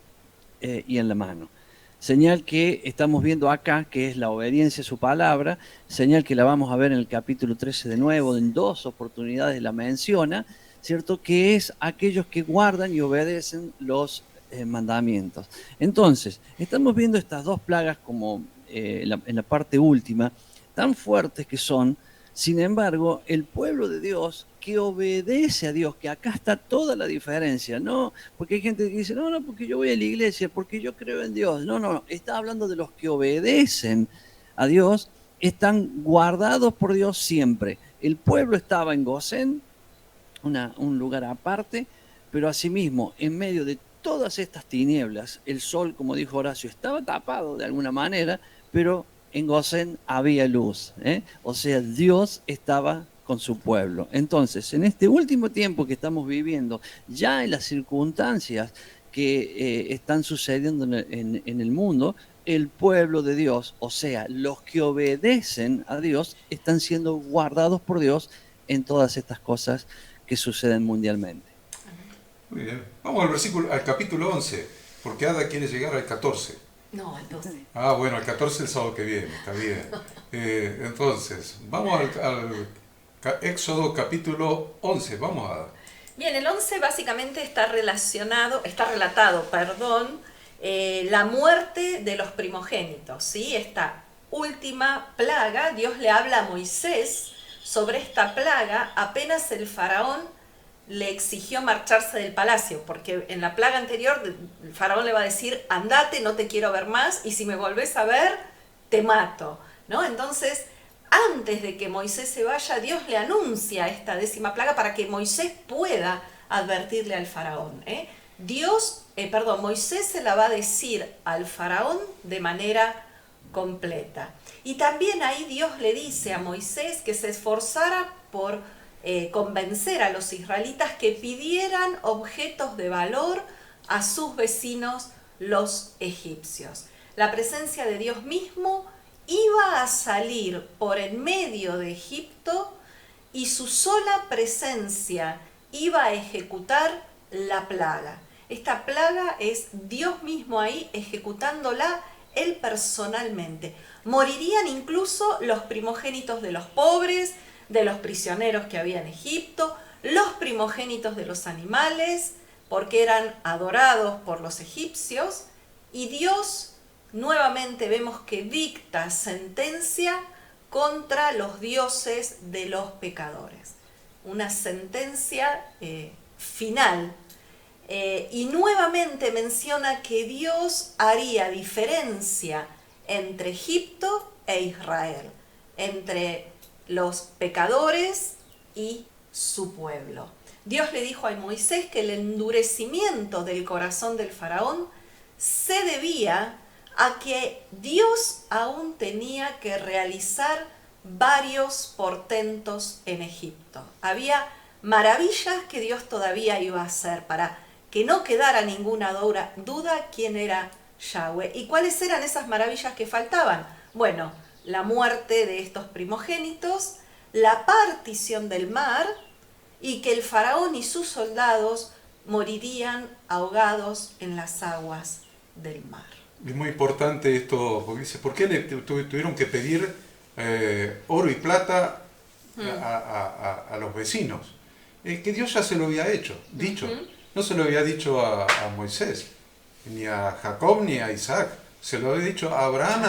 y en la mano. Señal que estamos viendo acá, que es la obediencia a su palabra, señal que la vamos a ver en el capítulo 13 de nuevo, en 2 oportunidades la menciona, ¿cierto? Que es aquellos que guardan y obedecen los mandamientos. Entonces, estamos viendo estas dos plagas como en la parte última, tan fuertes que son. Sin embargo, el pueblo de Dios que obedece a Dios, que acá está toda la diferencia, ¿no? Porque hay gente que dice, no, porque yo voy a la iglesia, porque yo creo en Dios. No, está hablando de los que obedecen a Dios, están guardados por Dios siempre. El pueblo estaba en Gosén, un lugar aparte, pero asimismo, en medio de todas estas tinieblas, el sol, como dijo Horacio, estaba tapado de alguna manera, pero en Gosén había luz, o sea, Dios estaba con su pueblo. Entonces, en este último tiempo que estamos viviendo, ya en las circunstancias que están sucediendo en el mundo, el pueblo de Dios, o sea, los que obedecen a Dios, están siendo guardados por Dios en todas estas cosas que suceden mundialmente. Muy bien. Vamos al capítulo 11, porque Ada quiere llegar al 14. No, al 12. Ah, bueno, al 14 el sábado que viene, está bien. Entonces, vamos al Éxodo capítulo 11, vamos a... Bien, el 11 básicamente está relatado, la muerte de los primogénitos, ¿sí? Esta última plaga, Dios le habla a Moisés sobre esta plaga apenas el faraón le exigió marcharse del palacio, porque en la plaga anterior el faraón le va a decir, andate, no te quiero ver más, y si me volvés a ver, te mato, ¿no? Entonces, antes de que Moisés se vaya, Dios le anuncia esta 10ª plaga para que Moisés pueda advertirle al faraón, Moisés se la va a decir al faraón de manera completa. Y también ahí Dios le dice a Moisés que se esforzara por convencer a los israelitas que pidieran objetos de valor a sus vecinos los egipcios. La presencia de Dios mismo iba a salir por en medio de Egipto y su sola presencia iba a ejecutar la plaga. Esta plaga es Dios mismo ahí ejecutándola él personalmente. Morirían incluso los primogénitos de los pobres, de los prisioneros que había en Egipto, los primogénitos de los animales, porque eran adorados por los egipcios, y Dios nuevamente vemos que dicta sentencia contra los dioses de los pecadores. Una sentencia final. Y nuevamente menciona que Dios haría diferencia entre Egipto e Israel, entre los pecadores y su pueblo. Dios le dijo a Moisés que el endurecimiento del corazón del faraón se debía a que Dios aún tenía que realizar varios portentos en Egipto. Había maravillas que Dios todavía iba a hacer para que no quedara ninguna duda quién era Yahweh. ¿Y cuáles eran esas maravillas que faltaban? Bueno, la muerte de estos primogénitos, la partición del mar y que el faraón y sus soldados morirían ahogados en las aguas del mar. Es muy importante esto, porque dice, ¿por qué tuvieron que pedir oro y plata a los vecinos? Que Dios ya se lo había dicho. No se lo había dicho a Moisés, ni a Jacob, ni a Isaac. Se lo había dicho a Abraham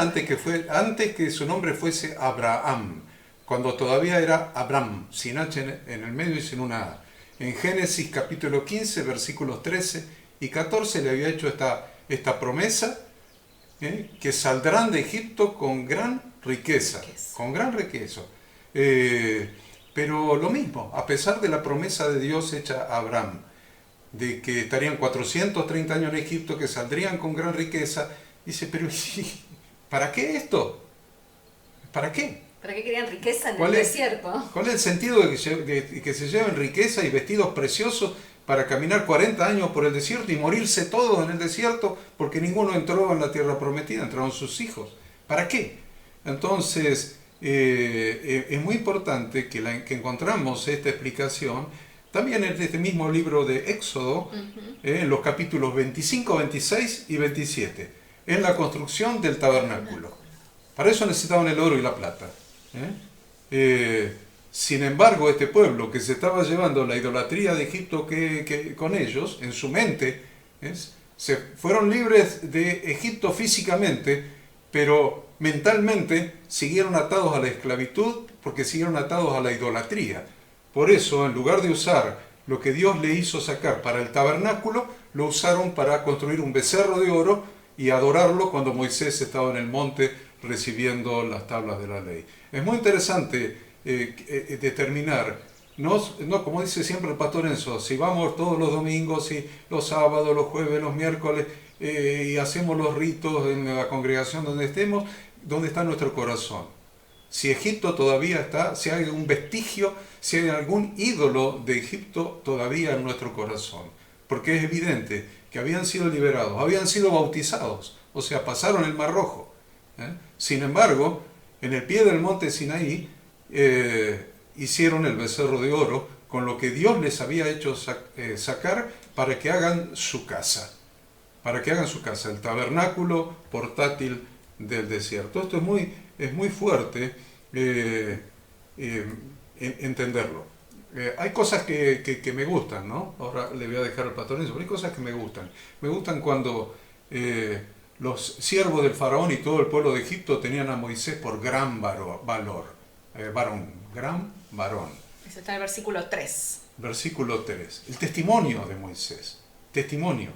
antes que su nombre fuese Abraham, cuando todavía era Abram, sin H en el medio y sin una A. En Génesis capítulo 15, versículos 13 y 14 le había hecho esta promesa, que saldrán de Egipto con gran riqueza. Con gran riqueza. Pero lo mismo, a pesar de la promesa de Dios hecha a Abraham, de que estarían 430 años en Egipto, que saldrían con gran riqueza, dice, pero ¿para qué esto? ¿Para qué? ¿Para qué querían riqueza en el desierto? ¿Cuál es el sentido de que se lleven riqueza y vestidos preciosos para caminar 40 años por el desierto y morirse todos en el desierto porque ninguno entró en la tierra prometida, entraron sus hijos? ¿Para qué? Entonces, es muy importante que encontramos esta explicación también en este mismo libro de Éxodo, en los capítulos 25, 26 y 27, en la construcción del tabernáculo. Para eso necesitaban el oro y la plata. Sin embargo, este pueblo que se estaba llevando la idolatría de Egipto con ellos, en su mente, se fueron libres de Egipto físicamente, pero mentalmente siguieron atados a la esclavitud porque siguieron atados a la idolatría. Por eso, en lugar de usar lo que Dios le hizo sacar para el tabernáculo, lo usaron para construir un becerro de oro y adorarlo cuando Moisés estaba en el monte recibiendo las tablas de la ley. Es muy interesante determinar, no como dice siempre el pastor Enzo, si vamos todos los domingos, y los sábados, los jueves, los miércoles, y hacemos los ritos en la congregación donde estemos, ¿dónde está nuestro corazón? Si Egipto todavía está, si hay algún vestigio, si hay algún ídolo de Egipto todavía en nuestro corazón. Porque es evidente que habían sido liberados, habían sido bautizados, o sea, pasaron el Mar Rojo. Sin embargo, en el pie del monte Sinaí hicieron el becerro de oro con lo que Dios les había hecho sacar para que hagan su casa. Para que hagan su casa, el tabernáculo portátil del desierto. Esto es muy fuerte entenderlo. Hay cosas que me gustan, ¿no? Ahora le voy a dejar al pastor eso, pero hay cosas que me gustan. Me gustan cuando los siervos del faraón y todo el pueblo de Egipto tenían a Moisés por gran gran varón. Eso está en el versículo 3. Versículo 3. El testimonio de Moisés. Testimonio.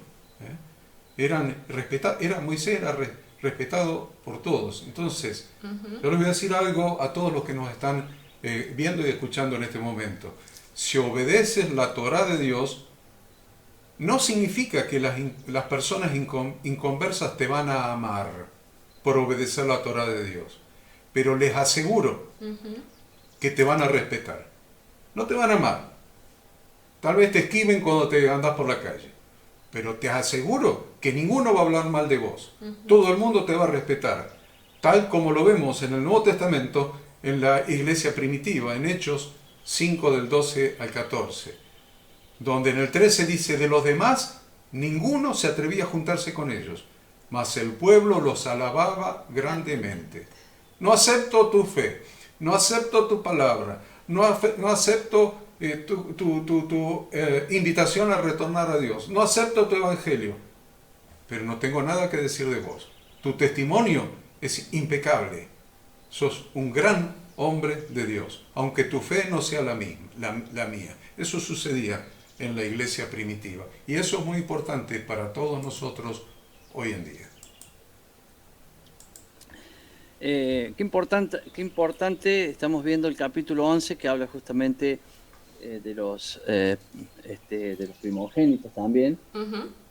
Moisés era respetado por todos. Entonces, yo les voy a decir algo a todos los que nos están viendo y escuchando en este momento. Si obedeces la Torá de Dios, no significa que las personas inconversas te van a amar por obedecer la Torá de Dios. Pero les aseguro que te van a respetar. No te van a amar. Tal vez te esquiven cuando te andas por la calle. Pero te aseguro que ninguno va a hablar mal de vos. Todo el mundo te va a respetar. Tal como lo vemos en el Nuevo Testamento, en la iglesia primitiva, en Hechos 5 del 12 al 14. Donde en el 13 dice, de los demás, ninguno se atrevía a juntarse con ellos, mas el pueblo los alababa grandemente. No acepto tu fe, no acepto tu palabra, no acepto tu invitación a retornar a Dios, no acepto tu evangelio, pero no tengo nada que decir de vos. Tu testimonio es impecable, sos un gran hombre de Dios, aunque tu fe no sea la mía. Eso sucedía en la iglesia primitiva. Y eso es muy importante para todos nosotros hoy en día. Qué importante, estamos viendo el capítulo 11 que habla justamente de los primogénitos también.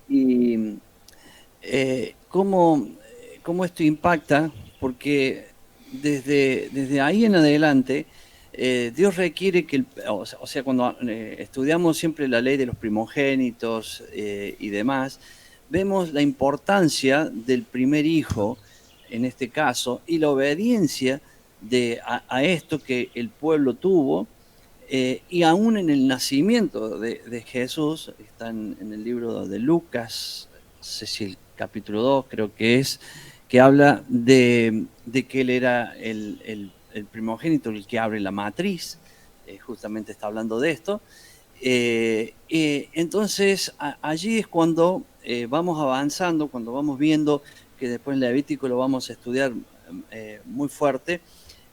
Y cómo esto impacta, porque desde ahí en adelante Dios requiere que, cuando estudiamos siempre la ley de los primogénitos y demás, vemos la importancia del primer hijo, en este caso, y la obediencia a esto que el pueblo tuvo, y aún en el nacimiento de Jesús, está en el libro de Lucas, capítulo 2 creo que es, que habla de que él era el primogénito, el que abre la matriz, justamente está hablando de esto. Entonces, allí es cuando vamos avanzando, cuando vamos viendo que después en Levítico lo vamos a estudiar muy fuerte,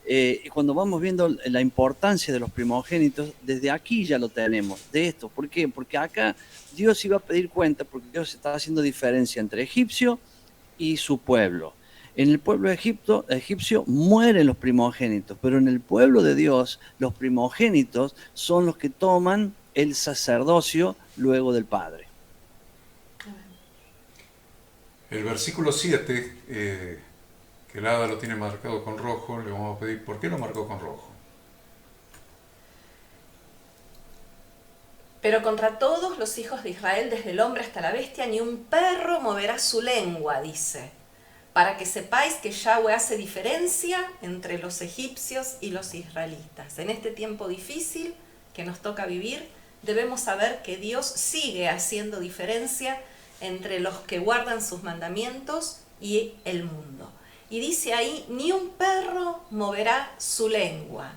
y cuando vamos viendo la importancia de los primogénitos, desde aquí ya lo tenemos, de esto. ¿Por qué? Porque acá Dios iba a pedir cuenta, porque Dios estaba haciendo diferencia entre egipcio y su pueblo. En el pueblo egipcio mueren los primogénitos, pero en el pueblo de Dios los primogénitos son los que toman el sacerdocio luego del Padre. El versículo 7, que el Ada lo tiene marcado con rojo, le vamos a pedir por qué lo marcó con rojo. Pero contra todos los hijos de Israel, desde el hombre hasta la bestia, ni un perro moverá su lengua, dice, para que sepáis que Yahweh hace diferencia entre los egipcios y los israelitas. En este tiempo difícil que nos toca vivir, debemos saber que Dios sigue haciendo diferencia entre los que guardan sus mandamientos y el mundo. Y dice ahí, ni un perro moverá su lengua.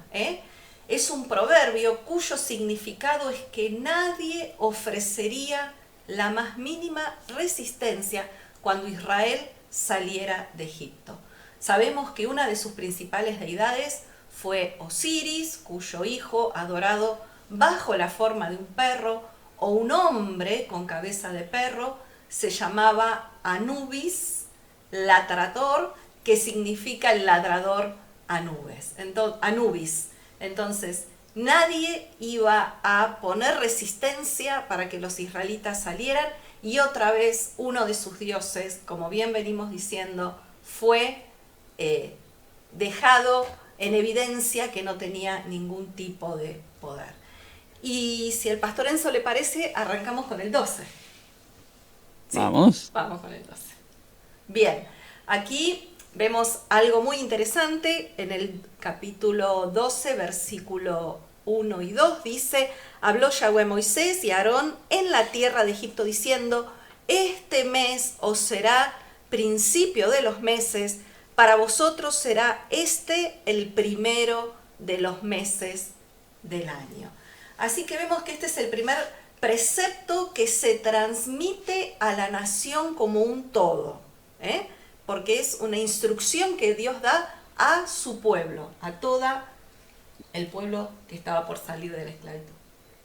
Es un proverbio cuyo significado es que nadie ofrecería la más mínima resistencia cuando Israel saliera de Egipto. Sabemos que una de sus principales deidades fue Osiris, cuyo hijo adorado bajo la forma de un perro o un hombre con cabeza de perro se llamaba Anubis, latrador, que significa el ladrador Anubis. Entonces, nadie iba a poner resistencia para que los israelitas salieran, y otra vez uno de sus dioses, como bien venimos diciendo, fue dejado en evidencia que no tenía ningún tipo de poder. Y si al pastor Enzo le parece, arrancamos con el 12. Sí, vamos con el 12. Bien, aquí vemos algo muy interesante en el capítulo 12, versículo 1 y 2. Dice, habló Yahweh a Moisés y a Aarón en la tierra de Egipto diciendo, este mes os será principio de los meses, para vosotros será este el primero de los meses del año. Así que vemos que este es el primer precepto que se transmite a la nación como un todo, porque es una instrucción que Dios da a su pueblo, a todo el pueblo que estaba por salir de la esclavitud.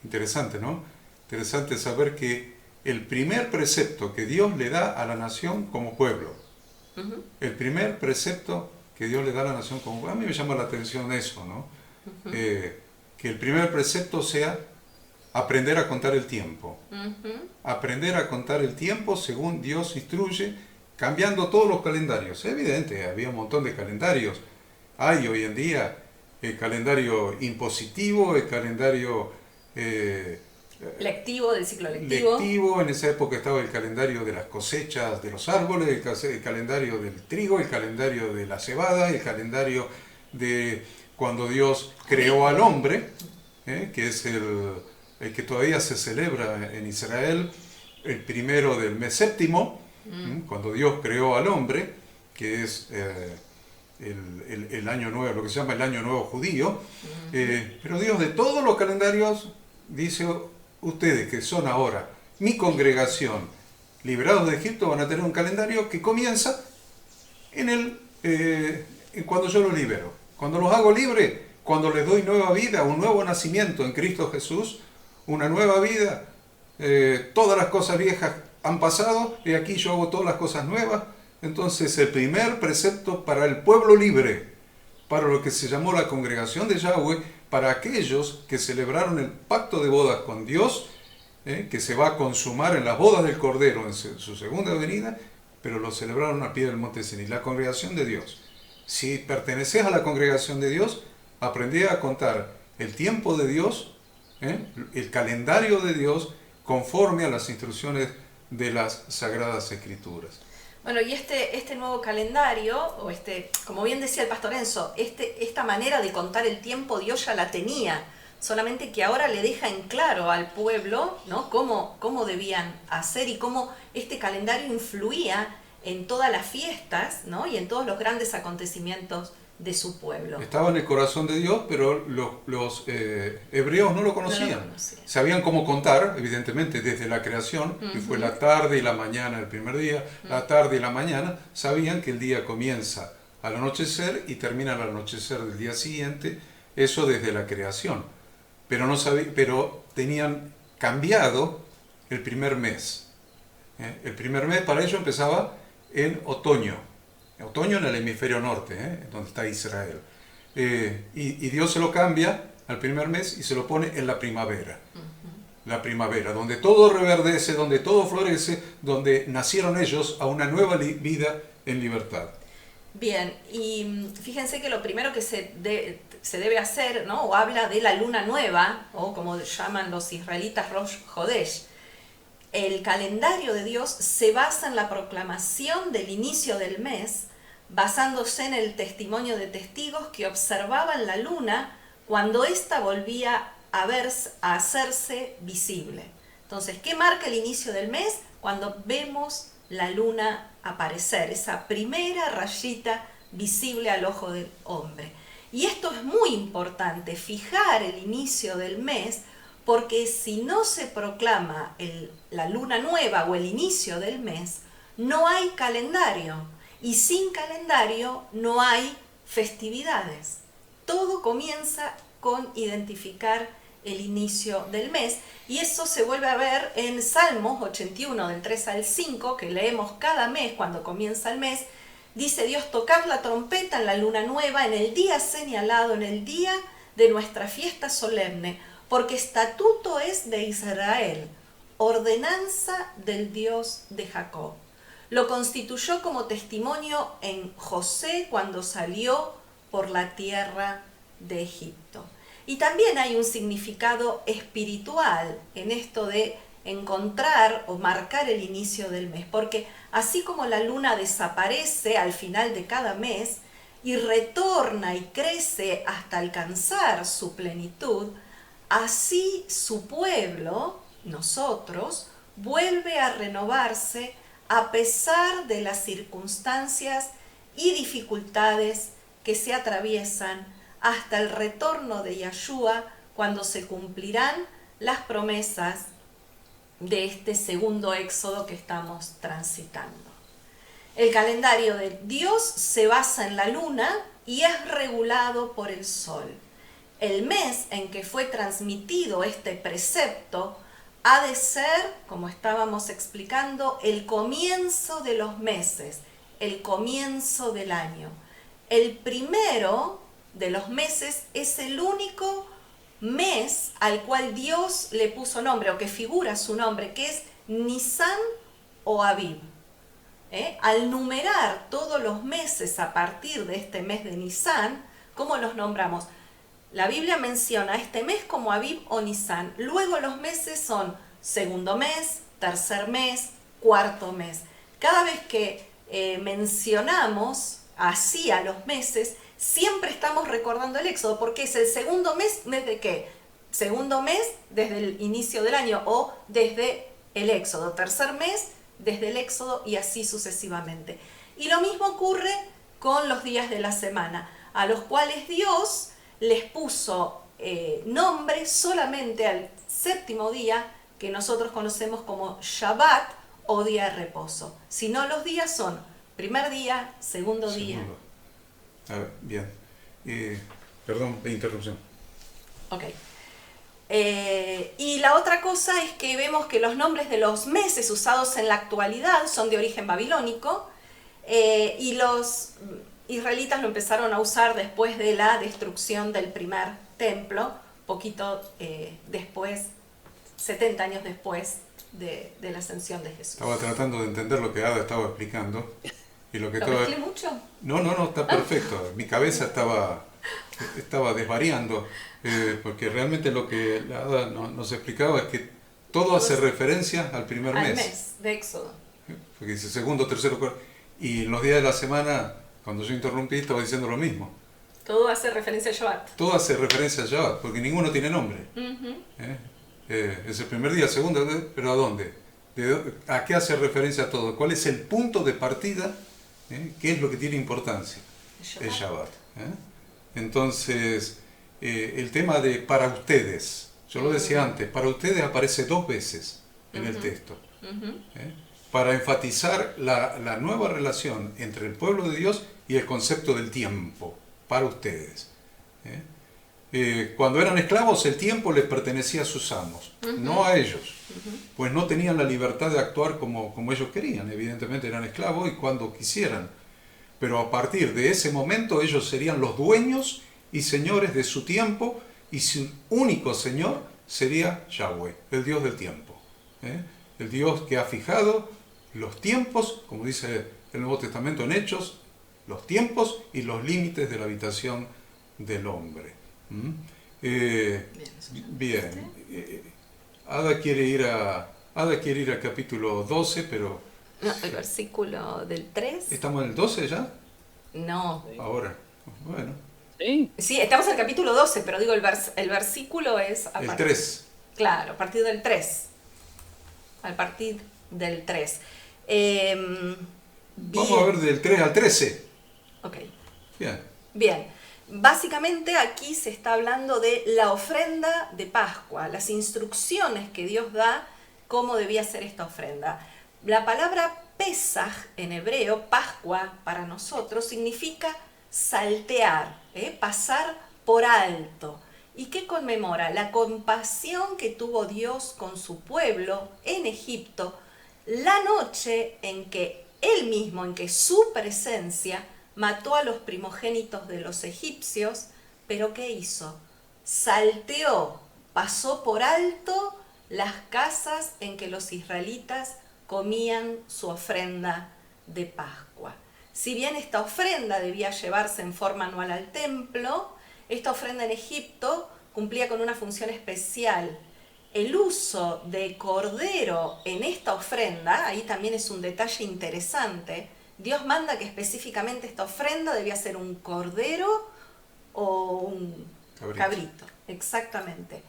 Interesante, ¿no? Interesante saber que el primer precepto que Dios le da a la nación como pueblo, el primer precepto que Dios le da a la nación como pueblo, a mí me llama la atención eso, ¿no? Que el primer precepto sea aprender a contar el tiempo. Aprender a contar el tiempo según Dios instruye, cambiando todos los calendarios. Es evidente, había un montón de calendarios. Hay hoy en día el calendario impositivo, el calendario lectivo, del ciclo lectivo. En esa época estaba el calendario de las cosechas de los árboles, el calendario del trigo, el calendario de la cebada, el calendario de cuando Dios creó al hombre, que es el que todavía se celebra en Israel, el primero del mes séptimo, cuando Dios creó al hombre, que es el año nuevo, lo que se llama el año nuevo judío. Pero Dios, de todos los calendarios, dice, ustedes que son ahora mi congregación, liberados de Egipto, van a tener un calendario que comienza cuando yo los libero. Cuando los hago libre, cuando les doy nueva vida, un nuevo nacimiento en Cristo Jesús, una nueva vida, todas las cosas viejas han pasado y aquí yo hago todas las cosas nuevas. Entonces el primer precepto para el pueblo libre, para lo que se llamó la congregación de Yahweh, para aquellos que celebraron el pacto de bodas con Dios, que se va a consumar en las bodas del Cordero en su segunda venida, pero lo celebraron al pie del monte Sinaí, la congregación de Dios. Si perteneces a la congregación de Dios, aprendí a contar el tiempo de Dios, el calendario de Dios, conforme a las instrucciones de las Sagradas Escrituras. Bueno, y este nuevo calendario, o como bien decía el pastor Enzo, esta manera de contar el tiempo Dios ya la tenía. O solamente que ahora le deja en claro al pueblo, ¿no?, cómo debían hacer y cómo este calendario influía en todas las fiestas, ¿no?, y en todos los grandes acontecimientos de su pueblo. Estaba en el corazón de Dios, pero los hebreos no lo conocían. No lo conocían. Sabían cómo contar, evidentemente, desde la creación, que fue la tarde y la mañana el primer día, la tarde y la mañana, sabían que el día comienza al anochecer y termina al anochecer del día siguiente, eso desde la creación. Pero, pero tenían cambiado el primer mes. El primer mes para ellos empezaba en otoño. Otoño en el hemisferio norte, donde está Israel. Y Dios se lo cambia al primer mes y se lo pone en la primavera. La primavera, donde todo reverdece, donde todo florece, donde nacieron ellos a una nueva vida en libertad. Bien, y fíjense que lo primero que se debe hacer, ¿no?, o habla de la luna nueva, o como llaman los israelitas Rosh Hodesh. El calendario de Dios se basa en la proclamación del inicio del mes, basándose en el testimonio de testigos que observaban la luna cuando ésta volvía a hacerse visible. Entonces, ¿qué marca el inicio del mes? Cuando vemos la luna aparecer, esa primera rayita visible al ojo del hombre. Y esto es muy importante, fijar el inicio del mes, porque si no se proclama la luna nueva o el inicio del mes, no hay calendario. Y sin calendario no hay festividades. Todo comienza con identificar el inicio del mes. Y eso se vuelve a ver en Salmos 81, del 3 al 5, que leemos cada mes cuando comienza el mes. Dice Dios: tocad la trompeta en la luna nueva, en el día señalado, en el día de nuestra fiesta solemne, porque estatuto es de Israel, ordenanza del Dios de Jacob. Lo constituyó como testimonio en José cuando salió por la tierra de Egipto. Y también hay un significado espiritual en esto de encontrar o marcar el inicio del mes, porque así como la luna desaparece al final de cada mes y retorna y crece hasta alcanzar su plenitud, así su pueblo, nosotros, vuelve a renovarse a pesar de las circunstancias y dificultades que se atraviesan hasta el retorno de Yahshua, cuando se cumplirán las promesas de este segundo éxodo que estamos transitando. El calendario de Dios se basa en la luna y es regulado por el sol. El mes en que fue transmitido este precepto ha de ser, como estábamos explicando, el comienzo de los meses, el comienzo del año. El primero de los meses es el único mes al cual Dios le puso nombre, o que figura su nombre, que es Nisan o Aviv. Al numerar todos los meses a partir de este mes de Nisan, ¿cómo los nombramos? La Biblia menciona este mes como Aviv o Nisan. Luego los meses son segundo mes, tercer mes, cuarto mes. Cada vez que mencionamos así a los meses, siempre estamos recordando el Éxodo, porque es el segundo mes, ¿mes de qué? Segundo mes desde el inicio del año o desde el Éxodo. Tercer mes desde el Éxodo y así sucesivamente. Y lo mismo ocurre con los días de la semana, a los cuales Dios les puso nombre solamente al séptimo día, que nosotros conocemos como Shabbat o día de reposo. Si no, los días son primer día, segundo día. A ver, bien. Perdón de interrupción. Ok. Y la otra cosa es que vemos que los nombres de los meses usados en la actualidad son de origen babilónico, y los israelitas lo empezaron a usar después de la destrucción del primer templo, poquito después, 70 años después de la ascensión de Jesús. Estaba tratando de entender lo que Ada estaba explicando. Y lo que ¿Lo mezclé mucho? No, está perfecto. Mi cabeza estaba desvariando, porque realmente lo que Ada nos explicaba es que todo hace referencia al primer mes. Al mes de Éxodo. Porque dice segundo, tercero, cuarto. Y en los días de la semana, cuando yo interrumpí, estaba diciendo lo mismo. Todo hace referencia a Shabbat. Todo hace referencia a Shabbat, porque ninguno tiene nombre. Es el primer día, segundo, pero ¿a dónde? ¿A qué hace referencia todo? ¿Cuál es el punto de partida? ¿Qué es lo que tiene importancia? El Shabbat. Entonces, el tema de para ustedes, yo lo decía antes, para ustedes aparece 2 veces en el texto. Para enfatizar la nueva relación entre el pueblo de Dios y el concepto del tiempo, para ustedes. Cuando eran esclavos, el tiempo les pertenecía a sus amos, no a ellos, pues no tenían la libertad de actuar como ellos querían. Evidentemente eran esclavos y cuando quisieran, pero a partir de ese momento ellos serían los dueños y señores de su tiempo, y su único señor sería Yahweh, el Dios del tiempo, el Dios que ha fijado los tiempos, como dice el Nuevo Testamento en Hechos, los tiempos y los límites de la habitación del hombre. Bien. Ada quiere ir al capítulo 12, pero... No, el versículo del 3. ¿Estamos en el 12 ya? No. Ahora. Bueno. ¿Sí? Sí, estamos en el capítulo 12, pero digo, el versículo es... El 3. Claro, a partir del 3. A partir del 3. Vamos a ver del 3 al 13. Ok. Bien. Básicamente aquí se está hablando de la ofrenda de Pascua, las instrucciones que Dios da, cómo debía ser esta ofrenda. La palabra Pesaj en hebreo, Pascua para nosotros, significa saltear, pasar por alto. ¿Y qué conmemora? La compasión que tuvo Dios con su pueblo en Egipto, la noche en que Él mismo, en que su presencia mató a los primogénitos de los egipcios, pero ¿qué hizo? Salteó, pasó por alto las casas en que los israelitas comían su ofrenda de Pascua. Si bien esta ofrenda debía llevarse en forma anual al templo, esta ofrenda en Egipto cumplía con una función especial. El uso de cordero en esta ofrenda, ahí también es un detalle interesante. Dios manda que específicamente esta ofrenda debía ser un cordero o un cabrito. Exactamente.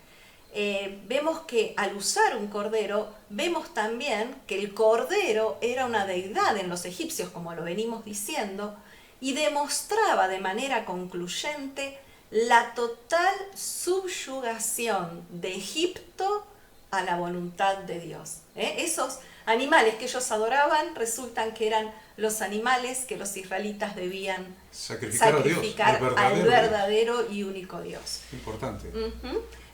Vemos que al usar un cordero, vemos también que el cordero era una deidad en los egipcios, como lo venimos diciendo, y demostraba de manera concluyente la total subyugación de Egipto a la voluntad de Dios. Esos animales que ellos adoraban resultan que eran los animales que los israelitas debían sacrificar al verdadero y único Dios. Importante.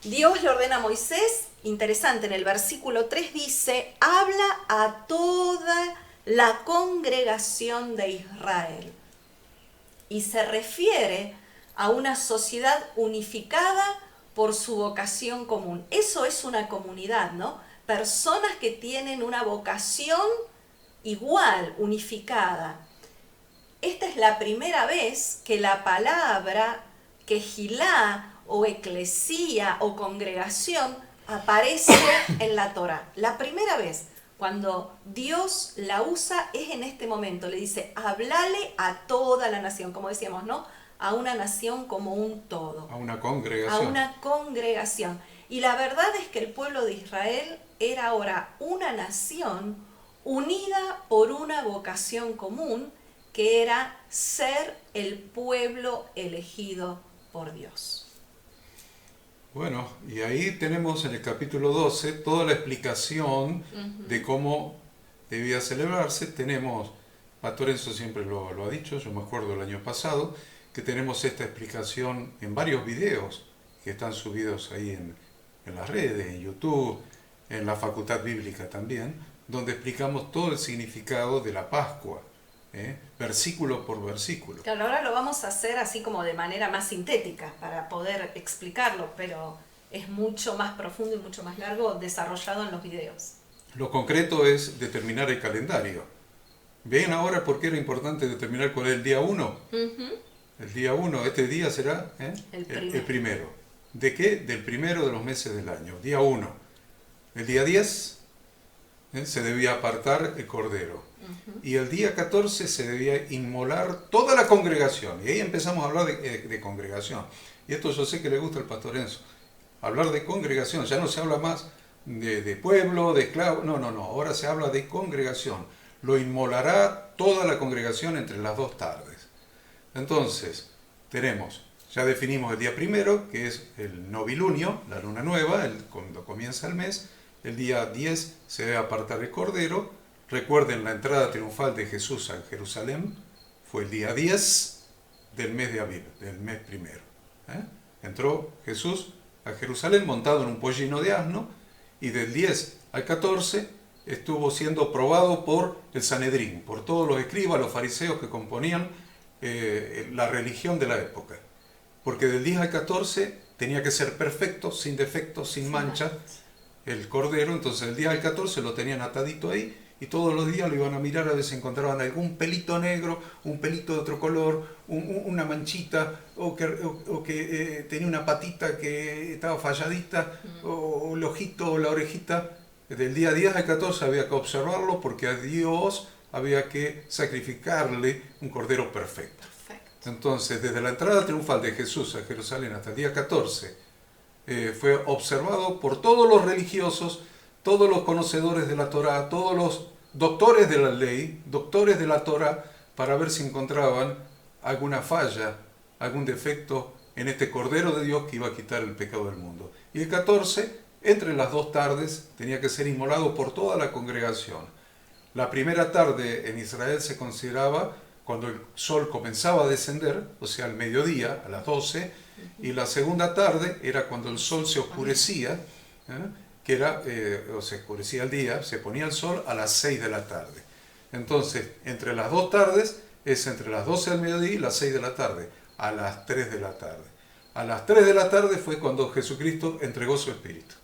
Dios le ordena a Moisés, interesante, en el versículo 3 dice, habla a toda la congregación de Israel. Y se refiere a una sociedad unificada por su vocación común. Eso es una comunidad, ¿no? Personas que tienen una vocación igual, unificada. Esta es la primera vez que la palabra Kehilá o eclesía o congregación aparece en la Torá. La primera vez cuando Dios la usa es en este momento. Le dice, hablale a toda la nación, como decíamos, ¿no? A una nación como un todo. A una congregación. A una congregación. Y la verdad es que el pueblo de Israel era ahora una nación unida por una vocación común, que era ser el pueblo elegido por Dios. Bueno, y ahí tenemos en el capítulo 12 toda la explicación de cómo debía celebrarse. Tenemos, Pastor Enzo siempre lo ha dicho, yo me acuerdo el año pasado, que tenemos esta explicación en varios videos que están subidos ahí en las redes, en YouTube, en la Facultad Bíblica también, donde explicamos todo el significado de la Pascua, versículo por versículo. Claro, ahora lo vamos a hacer así como de manera más sintética para poder explicarlo, pero es mucho más profundo y mucho más largo desarrollado en los videos. Lo concreto es determinar el calendario. ¿Ven ahora por qué era importante determinar cuál es el día 1? El día 1, este día será el primero. ¿De qué? Del primero de los meses del año, día 1. El día 10, se debía apartar el cordero. Y el día 14 se debía inmolar toda la congregación. Y ahí empezamos a hablar de congregación. Y esto yo sé que le gusta al pastor Enzo. Hablar de congregación, ya no se habla más de pueblo, de esclavo, no, ahora se habla de congregación. Lo inmolará toda la congregación entre las 2 tardes. Entonces, ya definimos el día primero, que es el novilunio, la luna nueva, cuando comienza el mes. El día 10 se debe apartar el cordero. Recuerden la entrada triunfal de Jesús a Jerusalén, fue el día 10 del mes de Aviv, del mes primero. Entró Jesús a Jerusalén montado en un pollino de asno, y del 10 al 14 estuvo siendo probado por el Sanedrín, por todos los escribas, los fariseos que componían la religión de la época. Porque del 10 al 14 tenía que ser perfecto, sin defectos, sin mancha, el cordero. Entonces el día del 14 lo tenían atadito ahí, y todos los días lo iban a mirar a ver si encontraban algún pelito negro, un pelito de otro color, una manchita, o que tenía una patita que estaba falladita, o el ojito o la orejita. Del día 10 al 14 había que observarlo, porque a Dios había que sacrificarle un cordero perfecto. Entonces, desde la entrada triunfal de Jesús a Jerusalén hasta el día 14, fue observado por todos los religiosos, todos los conocedores de la Torá, todos los doctores de la ley, doctores de la Torá, para ver si encontraban alguna falla, algún defecto en este Cordero de Dios que iba a quitar el pecado del mundo. Y el 14, entre las 2 tardes, tenía que ser inmolado por toda la congregación. La primera tarde en Israel se consideraba cuando el sol comenzaba a descender, o sea, al mediodía, a las 12, y la segunda tarde era cuando el sol se oscurecía, que era, o se oscurecía el día, se ponía el sol a las 6 de la tarde. Entonces, entre las 2 tardes es entre las 12 del mediodía y las 6 de la tarde, a las 3 de la tarde. A las 3 de la tarde fue cuando Jesucristo entregó su espíritu.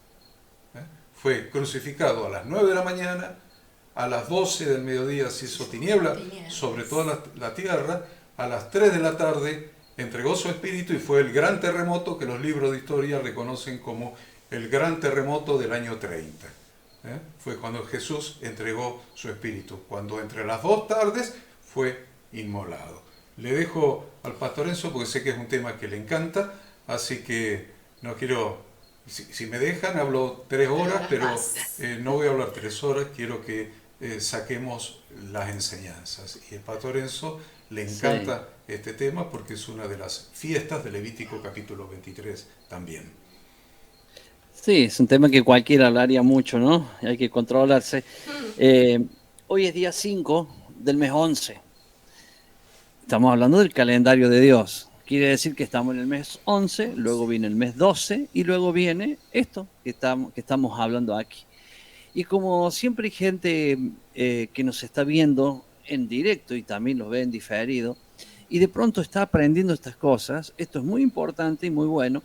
Fue crucificado a las 9 de la mañana, a las 12 del mediodía se hizo tiniebla sobre toda la tierra, a las 3 de la tarde entregó su espíritu, y fue el gran terremoto que los libros de historia reconocen como el gran terremoto del año 30. Fue cuando Jesús entregó su espíritu, cuando entre las 2 tardes fue inmolado. Le dejo al pastor Enzo porque sé que es un tema que le encanta, así que no quiero, si me dejan hablo 3 horas, pero no voy a hablar 3 horas, quiero que saquemos las enseñanzas. Y el pastor Enzo le encanta este tema porque es una de las fiestas de Levítico capítulo 23 también. Sí, es un tema que cualquiera hablaría mucho, ¿no? Hay que controlarse. Hoy es día 5 del mes 11. Estamos hablando del calendario de Dios. Quiere decir que estamos en el mes 11, luego viene el mes 12 y luego viene esto que estamos hablando aquí. Y como siempre hay gente que nos está viendo en directo y también lo ve en diferido, y de pronto está aprendiendo estas cosas, esto es muy importante y muy bueno,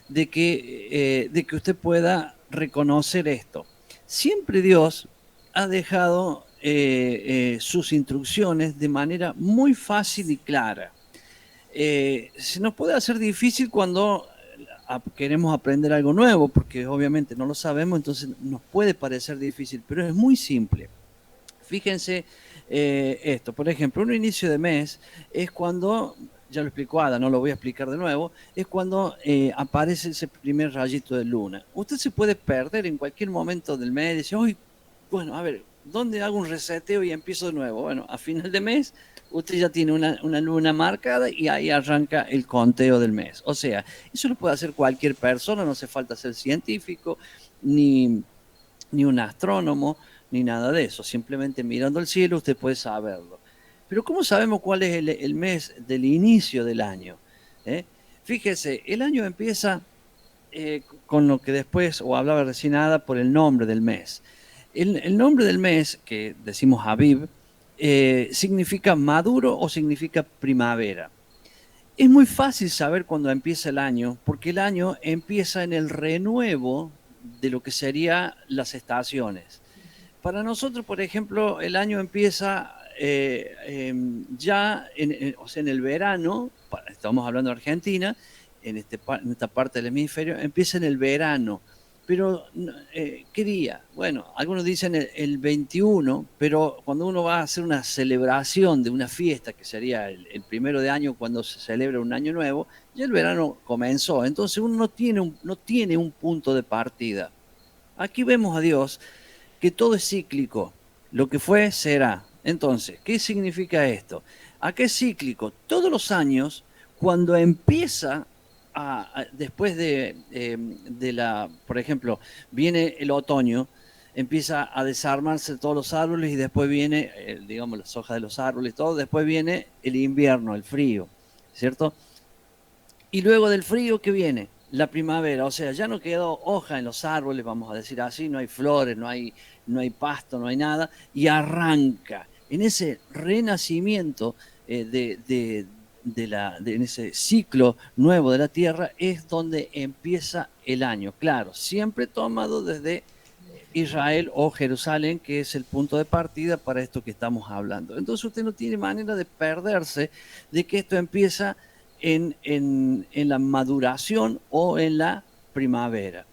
de que usted pueda reconocer esto. Siempre Dios ha dejado sus instrucciones de manera muy fácil y clara. Se nos puede hacer difícil cuando queremos aprender algo nuevo, porque obviamente no lo sabemos, entonces nos puede parecer difícil, pero es muy simple. Fíjense esto, por ejemplo, un inicio de mes es cuando, ya lo explicó Ada, no lo voy a explicar de nuevo, es cuando aparece ese primer rayito de luna. Usted se puede perder en cualquier momento del mes y decir, uy, bueno, a ver, ¿dónde hago un reseteo y empiezo de nuevo? Bueno, a final de mes usted ya tiene una luna marcada y ahí arranca el conteo del mes. O sea, eso lo puede hacer cualquier persona, no hace falta ser científico, ni un astrónomo, ni nada de eso. Simplemente mirando el cielo usted puede saberlo. Pero ¿cómo sabemos cuál es el mes del inicio del año? Fíjese, el año empieza con lo que después, o hablaba recién Ada, por el nombre del mes. El nombre del mes, que decimos Aviv, significa maduro o significa primavera. Es muy fácil saber cuándo empieza el año, porque el año empieza en el renuevo de lo que serían las estaciones. Para nosotros, por ejemplo, el año empieza ya o sea, en el verano, estamos hablando de Argentina, en esta parte del hemisferio, empieza en el verano. Pero, ¿qué día? Bueno, algunos dicen el 21, pero cuando uno va a hacer una celebración de una fiesta, que sería el primero de año cuando se celebra un año nuevo, ya el verano comenzó. Entonces uno no tiene un punto de partida. Aquí vemos a Dios que todo es cíclico. Lo que fue, será. Entonces, ¿qué significa esto? Acá es cíclico. Todos los años, cuando empieza después por ejemplo, viene el otoño, empieza a desarmarse todos los árboles y después viene, digamos, las hojas de los árboles, todo, después viene el invierno, el frío, ¿cierto? Y luego del frío, ¿qué viene? La primavera, o sea, ya no quedó hoja en los árboles, vamos a decir así, no hay flores, no hay pasto, no hay nada, y arranca en ese renacimiento en ese ciclo nuevo de la tierra, es donde empieza el año. Claro, siempre tomado desde Israel o Jerusalén, que es el punto de partida para esto que estamos hablando. Entonces usted no tiene manera de perderse de que esto empieza en la maduración o en la primavera.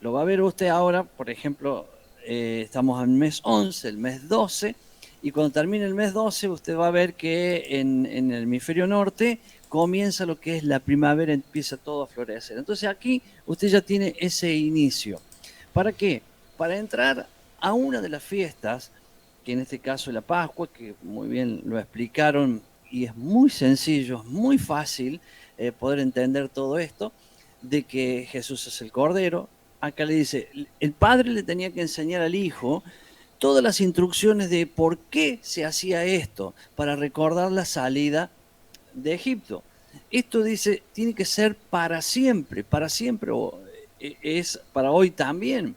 Lo va a ver usted ahora, por ejemplo, estamos en el mes 11, el mes 12, y cuando termine el mes 12 usted va a ver que en el hemisferio norte comienza lo que es la primavera, empieza todo a florecer. Entonces aquí usted ya tiene ese inicio. ¿Para qué? Para entrar a una de las fiestas, que en este caso es la Pascua, que muy bien lo explicaron y es muy sencillo, es muy fácil poder entender todo esto, de que Jesús es el Cordero. Acá le dice, el padre le tenía que enseñar al hijo todas las instrucciones de por qué se hacía esto, para recordar la salida de Egipto. Esto dice, tiene que ser para siempre, es para hoy también.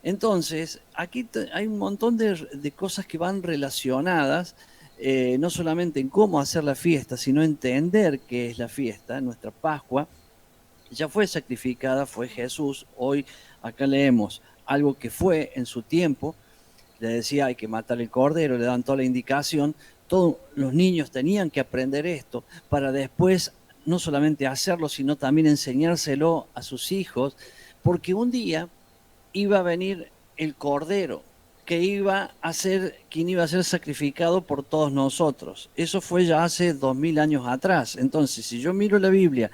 Entonces, aquí hay un montón de cosas que van relacionadas, no solamente en cómo hacer la fiesta, sino entender qué es la fiesta. Nuestra Pascua ya fue sacrificada, fue Jesús. Hoy acá leemos algo que fue en su tiempo. Le decía, hay que matar el cordero, le dan toda la indicación. Todos los niños tenían que aprender esto para después no solamente hacerlo, sino también enseñárselo a sus hijos, porque un día iba a venir el cordero quien iba a ser sacrificado por todos nosotros. Eso fue ya hace 2000 años atrás. Entonces, si yo miro la Biblia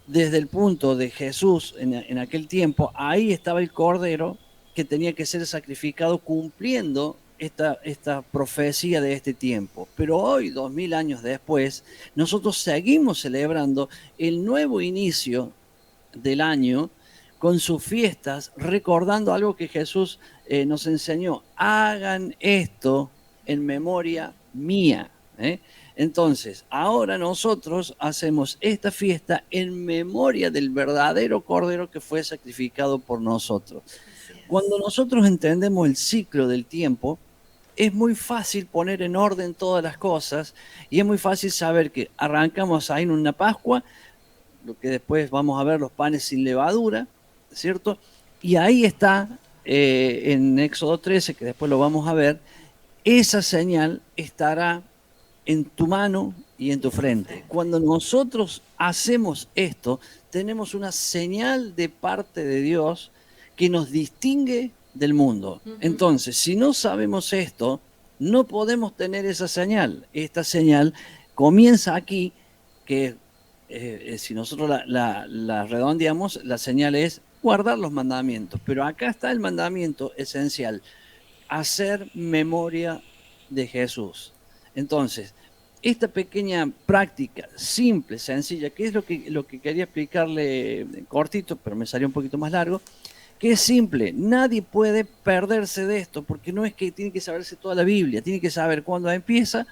desde el punto de Jesús en aquel tiempo, ahí estaba el cordero que tenía que ser sacrificado cumpliendo esta profecía de este tiempo. Pero hoy, 2000 años después, nosotros seguimos celebrando el nuevo inicio del año con sus fiestas, recordando algo que Jesús nos enseñó. Hagan esto en memoria mía. Entonces, ahora nosotros hacemos esta fiesta en memoria del verdadero Cordero que fue sacrificado por nosotros. Cuando nosotros entendemos el ciclo del tiempo, es muy fácil poner en orden todas las cosas y es muy fácil saber que arrancamos ahí en una Pascua, lo que después vamos a ver, los panes sin levadura, ¿cierto? Y ahí está, en Éxodo 13, que después lo vamos a ver, esa señal estará en tu mano y en tu frente. Cuando nosotros hacemos esto, tenemos una señal de parte de Dios que nos distingue del mundo. Entonces, si no sabemos esto, no podemos tener esa señal. Esta señal comienza aquí, que si nosotros la redondeamos, la señal es guardar los mandamientos. Pero acá está el mandamiento esencial, hacer memoria de Jesús. Entonces, esta pequeña práctica simple, sencilla, que es lo que quería explicarle cortito, pero me salió un poquito más largo, que es simple, nadie puede perderse de esto, porque no es que tiene que saberse toda la Biblia, tiene que saber cuándo empieza,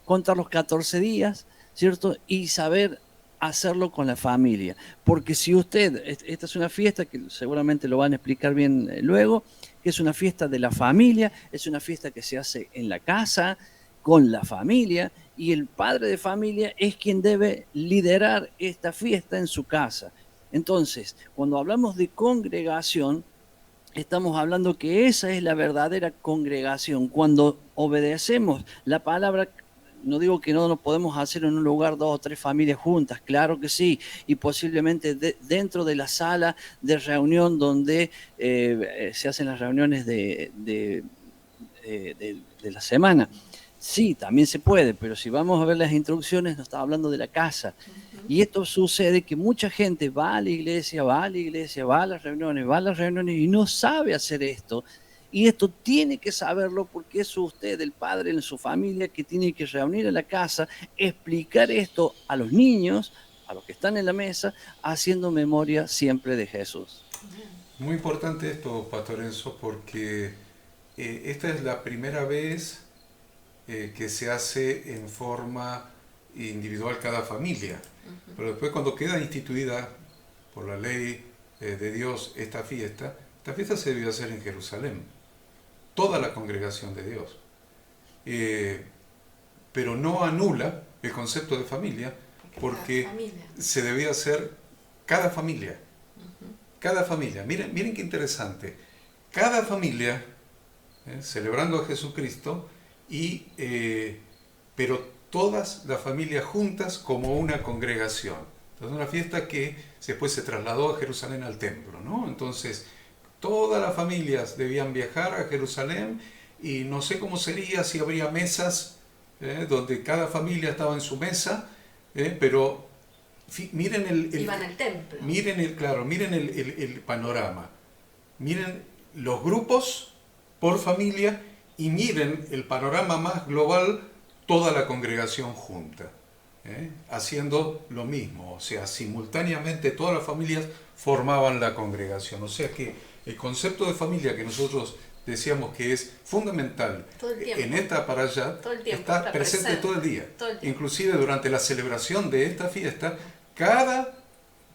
contar los 14 días, ¿cierto? Y saber hacerlo con la familia. Porque si usted, esta es una fiesta que seguramente lo van a explicar bien luego, que es una fiesta de la familia, es una fiesta que se hace en la casa, con la familia, y el padre de familia es quien debe liderar esta fiesta en su casa. Entonces, cuando hablamos de congregación, estamos hablando que esa es la verdadera congregación. Cuando obedecemos la palabra no digo que no lo podemos hacer en un lugar 2 o 3 familias juntas, claro que sí, y posiblemente dentro de la sala de reunión donde se hacen las reuniones de la semana. Sí, también se puede, pero si vamos a ver las instrucciones, nos está hablando de la casa. Y esto sucede que mucha gente va a la iglesia, va a la iglesia, va a las reuniones, va a las reuniones y no sabe hacer esto. Y esto tiene que saberlo porque es usted, el padre en su familia, que tiene que reunir a la casa, explicar esto a los niños, a los que están en la mesa, haciendo memoria siempre de Jesús. Muy importante esto, Pastor Enzo, porque esta es la primera vez que se hace en forma individual cada familia. Pero después cuando queda instituida por la ley de Dios esta fiesta se debió hacer en Jerusalén. Toda la congregación de Dios. Pero no anula el concepto de familia porque se debía hacer cada familia. Cada familia. Miren qué interesante. Cada familia celebrando a Jesucristo pero todas las familias juntas como una congregación. Entonces una fiesta que después se trasladó a Jerusalén al templo, ¿no? Entonces todas las familias debían viajar a Jerusalén y no sé cómo sería si habría mesas donde cada familia estaba en su mesa, pero miren iban al templo. Miren el panorama. Miren los grupos por familia y miren el panorama más global, toda la congregación junta, haciendo lo mismo, o sea, simultáneamente todas las familias formaban la congregación, o sea que el concepto de familia que nosotros decíamos que es fundamental en esta para allá, está presente todo el día. Inclusive durante la celebración de esta fiesta, cada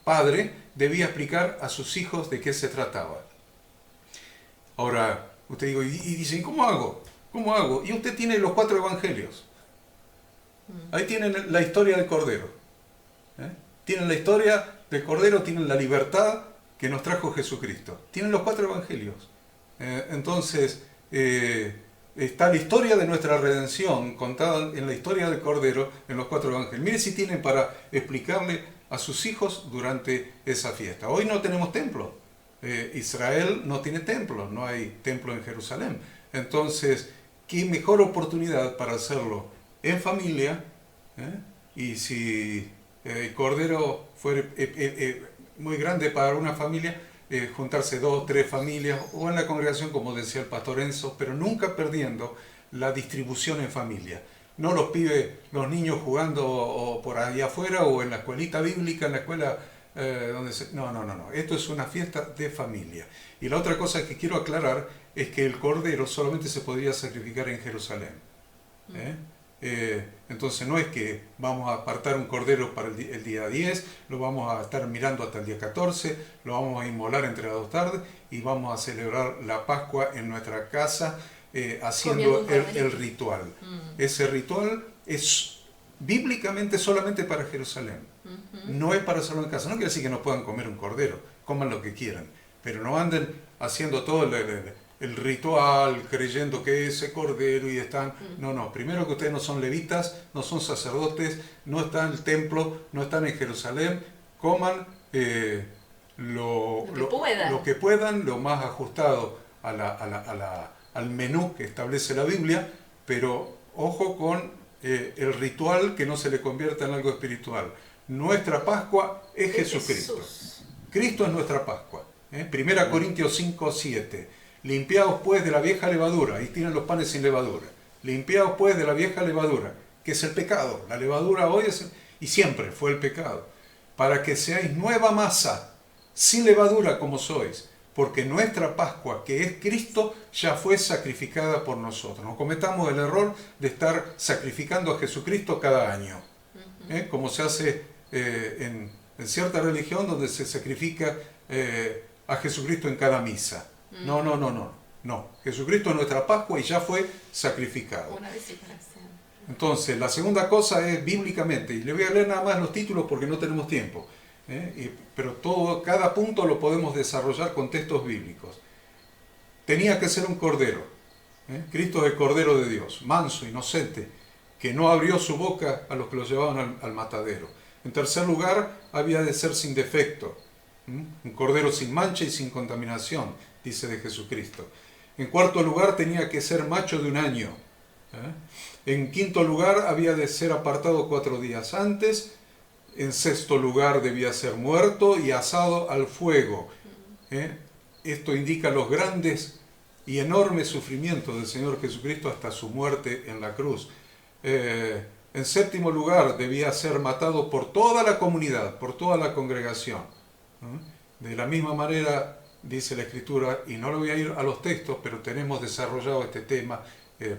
padre debía explicar a sus hijos de qué se trataba. Ahora, usted digo, y dicen, ¿cómo hago? ¿Cómo hago? Y usted tiene los 4 evangelios. Ahí tienen la historia del Cordero. Tienen la historia del Cordero, tienen la libertad que nos trajo Jesucristo. Tienen los 4 evangelios. Entonces, está la historia de nuestra redención contada en la historia del Cordero en los 4 evangelios. Mire si tienen para explicarle a sus hijos durante esa fiesta. Hoy no tenemos templo. Israel no tiene templo, no hay templo en Jerusalén. Entonces, qué mejor oportunidad para hacerlo en familia, y si el Cordero fuera muy grande para una familia, juntarse 2 o 3 familias, o en la congregación, como decía el pastor Enzo, pero nunca perdiendo la distribución en familia. No los pibes, los niños jugando o por allá afuera, o en la escuelita bíblica, en la escuela no. Esto es una fiesta de familia. Y la otra cosa que quiero aclarar es que el Cordero solamente se podría sacrificar en Jerusalén. Entonces no es que vamos a apartar un Cordero para el día 10, lo vamos a estar mirando hasta el día 14, lo vamos a inmolar entre las 2 tardes y vamos a celebrar la Pascua en nuestra casa haciendo el ritual. Ese ritual es bíblicamente solamente para Jerusalén. No es para hacerlo en casa. No quiere decir que no puedan comer un cordero, coman lo que quieran, pero no anden haciendo todo el ritual, creyendo que ese cordero y están... No, primero que ustedes no son levitas, no son sacerdotes, no están en el templo, no están en Jerusalén, coman lo que puedan, lo más ajustado al menú que establece la Biblia, pero ojo con el ritual, que no se le convierta en algo espiritual. Nuestra Pascua es Jesucristo. Cristo es nuestra Pascua. 1 Corintios 5, 7. Limpiaos pues de la vieja levadura. Ahí tienen los panes sin levadura. Limpiaos pues de la vieja levadura, que es el pecado. La levadura hoy y siempre fue el pecado. Para que seáis nueva masa, sin levadura como sois. Porque nuestra Pascua, que es Cristo, ya fue sacrificada por nosotros. No cometamos el error de estar sacrificando a Jesucristo cada año, como se hace en cierta religión donde se sacrifica a Jesucristo en cada misa. No. Jesucristo es nuestra Pascua y ya fue sacrificado. Una vez y para siempre. Entonces, la segunda cosa es bíblicamente, y le voy a leer nada más los títulos porque no tenemos tiempo. Pero cada punto lo podemos desarrollar con textos bíblicos. Tenía que ser un cordero. Cristo es el Cordero de Dios, manso, inocente, que no abrió su boca a los que lo llevaban al matadero. En tercer lugar, había de ser sin defecto, un cordero sin mancha y sin contaminación, dice de Jesucristo. En cuarto lugar, tenía que ser macho de 1 año. En quinto lugar, había de ser apartado 4 días antes. En sexto lugar, debía ser muerto y asado al fuego. Esto indica los grandes y enormes sufrimientos del Señor Jesucristo hasta su muerte en la cruz. En séptimo lugar, debía ser matado por toda la comunidad, por toda la congregación. De la misma manera, dice la Escritura, y no le voy a ir a los textos, pero tenemos desarrollado este tema,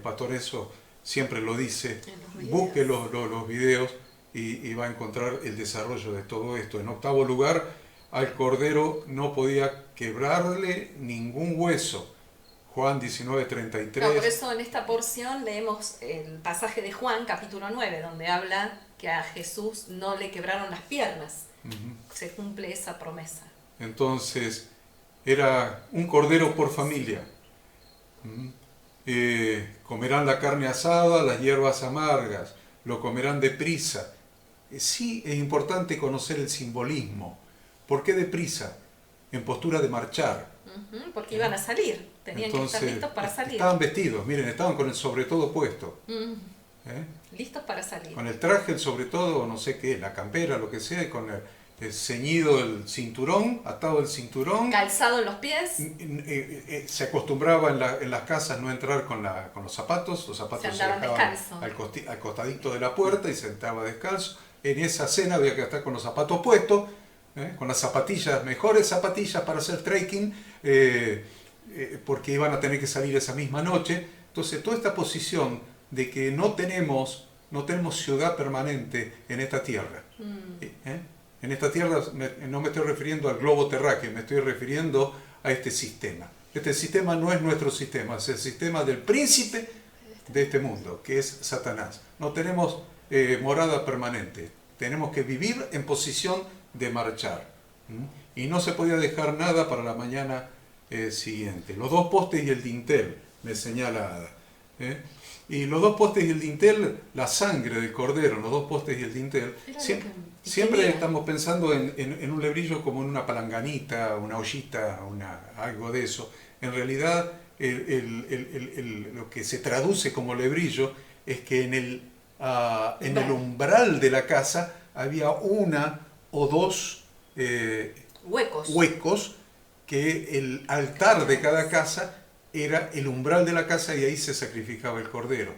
Pastor Enzo siempre lo dice, busque los videos y va a encontrar el desarrollo de todo esto. En octavo lugar, al cordero no podía quebrarle ningún hueso. Juan 19:33. No, por eso en esta porción leemos el pasaje de Juan, capítulo 9, donde habla que a Jesús no le quebraron las piernas. Se cumple esa promesa. Entonces, era un cordero por familia. Comerán la carne asada, las hierbas amargas, lo comerán deprisa. Sí, es importante conocer el simbolismo. ¿Por qué deprisa? En postura de marchar. Porque iban a salir, tenían que estar listos para salir. Estaban vestidos, miren, estaban con el sobretodo puesto. Listos para salir. Con el traje, el sobretodo, no sé qué, la campera, lo que sea, y con el ceñido el cinturón, atado el cinturón. Calzado en los pies. Se acostumbraba en las casas no entrar con los zapatos se andaban descalzos. Al costadito de la puerta y se entraba descalzo. En esa cena había que estar con los zapatos puestos, con las zapatillas, mejores zapatillas para hacer trekking, porque iban a tener que salir esa misma noche. Entonces, toda esta posición de que no tenemos ciudad permanente en esta tierra. En esta tierra no me estoy refiriendo al globo terráqueo, me estoy refiriendo a este sistema. Este sistema no es nuestro sistema, es el sistema del príncipe de este mundo, que es Satanás. No tenemos morada permanente, tenemos que vivir en posición de marchar. Y no se podía dejar nada para la mañana siguiente. Los 2 postes y el dintel, me señala Ada. Y los 2 postes y el dintel, la sangre del cordero, los 2 postes y el dintel. Siempre estamos pensando en un lebrillo como en una palanganita, una ollita, algo de eso. En realidad, lo que se traduce como lebrillo es que en el umbral de la casa había 1 o 2 huecos que el altar de cada casa era el umbral de la casa y ahí se sacrificaba el cordero.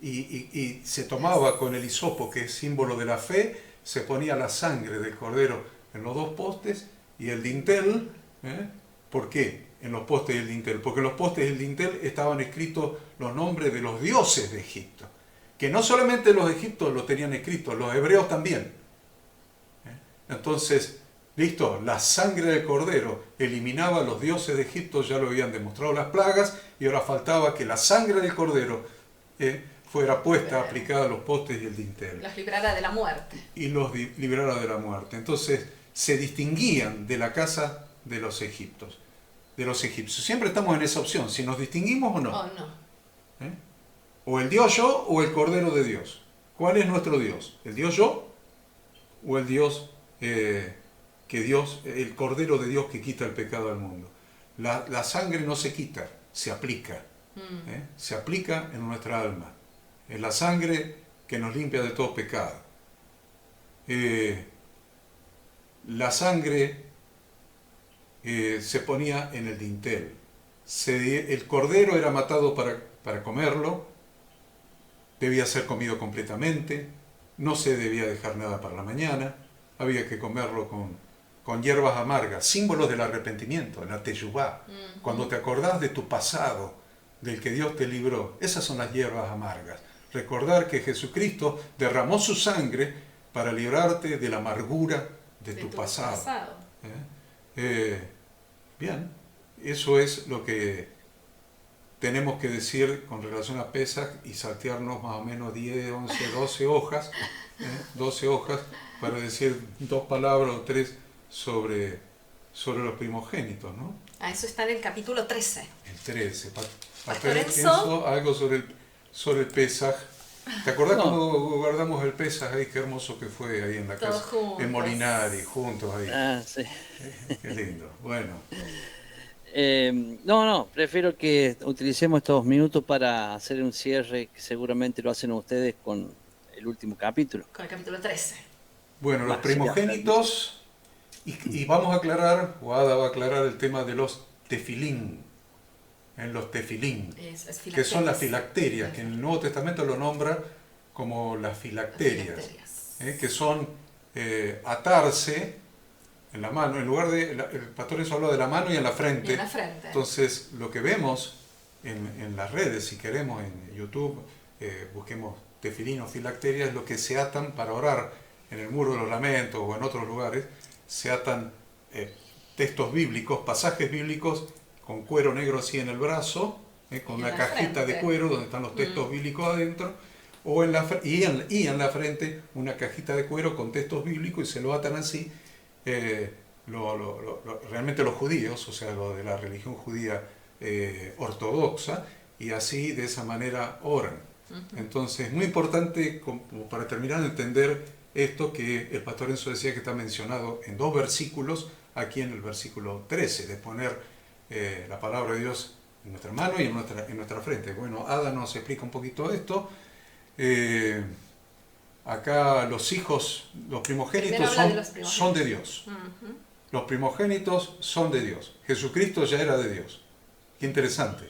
Y se tomaba con el hisopo, que es símbolo de la fe, se ponía la sangre del cordero en los 2 postes y el dintel. ¿Por qué en los postes y el dintel? Porque en los postes y el dintel estaban escritos los nombres de los dioses de Egipto, que no solamente los egipcios lo tenían escrito, los hebreos también. Entonces, listo, la sangre del cordero eliminaba a los dioses de Egipto, ya lo habían demostrado las plagas, y ahora faltaba que la sangre del cordero fuera puesta, aplicada a los postes y el dintel. Los librara de la muerte. Y los librara de la muerte. Entonces, se distinguían de la casa de los egipcios. Siempre estamos en esa opción, si nos distinguimos o no. Oh, no. O el Dios yo o el Cordero de Dios. ¿Cuál es nuestro Dios? ¿El Dios yo o el Dios el Cordero de Dios que quita el pecado al mundo? La sangre no se quita, se aplica. Se aplica en nuestra alma. Es la sangre que nos limpia de todo pecado. La sangre se ponía en el dintel. El cordero era matado para comerlo, debía ser comido completamente, no se debía dejar nada para la mañana, había que comerlo con hierbas amargas, símbolos del arrepentimiento, la teyubá. Cuando te acordás de tu pasado, del que Dios te libró, esas son las hierbas amargas. Recordar que Jesucristo derramó su sangre para librarte de la amargura de tu pasado. Bien, eso es lo que tenemos que decir con relación a Pesaj y saltearnos más o menos 10, 11, 12 hojas, 12 hojas para decir 2 palabras o 3 sobre los primogénitos, ¿no? Eso está en el capítulo 13. El 13. Pastor Enzo, algo sobre el Pesaj. ¿Te acordás No. cuando guardamos el Pesaj ahí? Qué hermoso que fue ahí en la Todos casa. juntos. En Molinari, juntos ahí. Ah, sí. Qué lindo. Bueno, No, prefiero que utilicemos estos minutos para hacer un cierre, que seguramente lo hacen ustedes con el último capítulo. Con el capítulo 13. bueno, los Sí, primogénitos, y vamos a aclarar, o Ada va a aclarar el tema de los tefilín, en los tefilín, Es que son las filacterias. filacterias, que en el Nuevo Testamento lo nombra como las filacterias, que son atarse en la mano, en lugar de, el pastor eso habla de la mano y en la frente. Y en la frente. Entonces, lo que vemos en las redes, si queremos, en YouTube, busquemos tefilín o filacteria, es lo que se atan para orar en el muro de los lamentos o en otros lugares, se atan textos bíblicos, pasajes bíblicos con cuero negro así en el brazo, con Y en una la cajita frente. de cuero donde están los textos bíblicos adentro, o en la, y en la frente una cajita de cuero con textos bíblicos y se lo atan así. Realmente los judíos, o sea, lo de la religión judía ortodoxa, y así de esa manera oran. Entonces, muy importante, como para terminar de entender esto, que el pastor Enzo decía que está mencionado en 2 versículos, aquí en el versículo 13, de poner la palabra de Dios en nuestra mano y en nuestra frente. Bueno, Ada nos explica un poquito esto. Acá los hijos, los primogénitos son de Dios. Los primogénitos son de Dios. Jesucristo ya era de Dios. Qué interesante.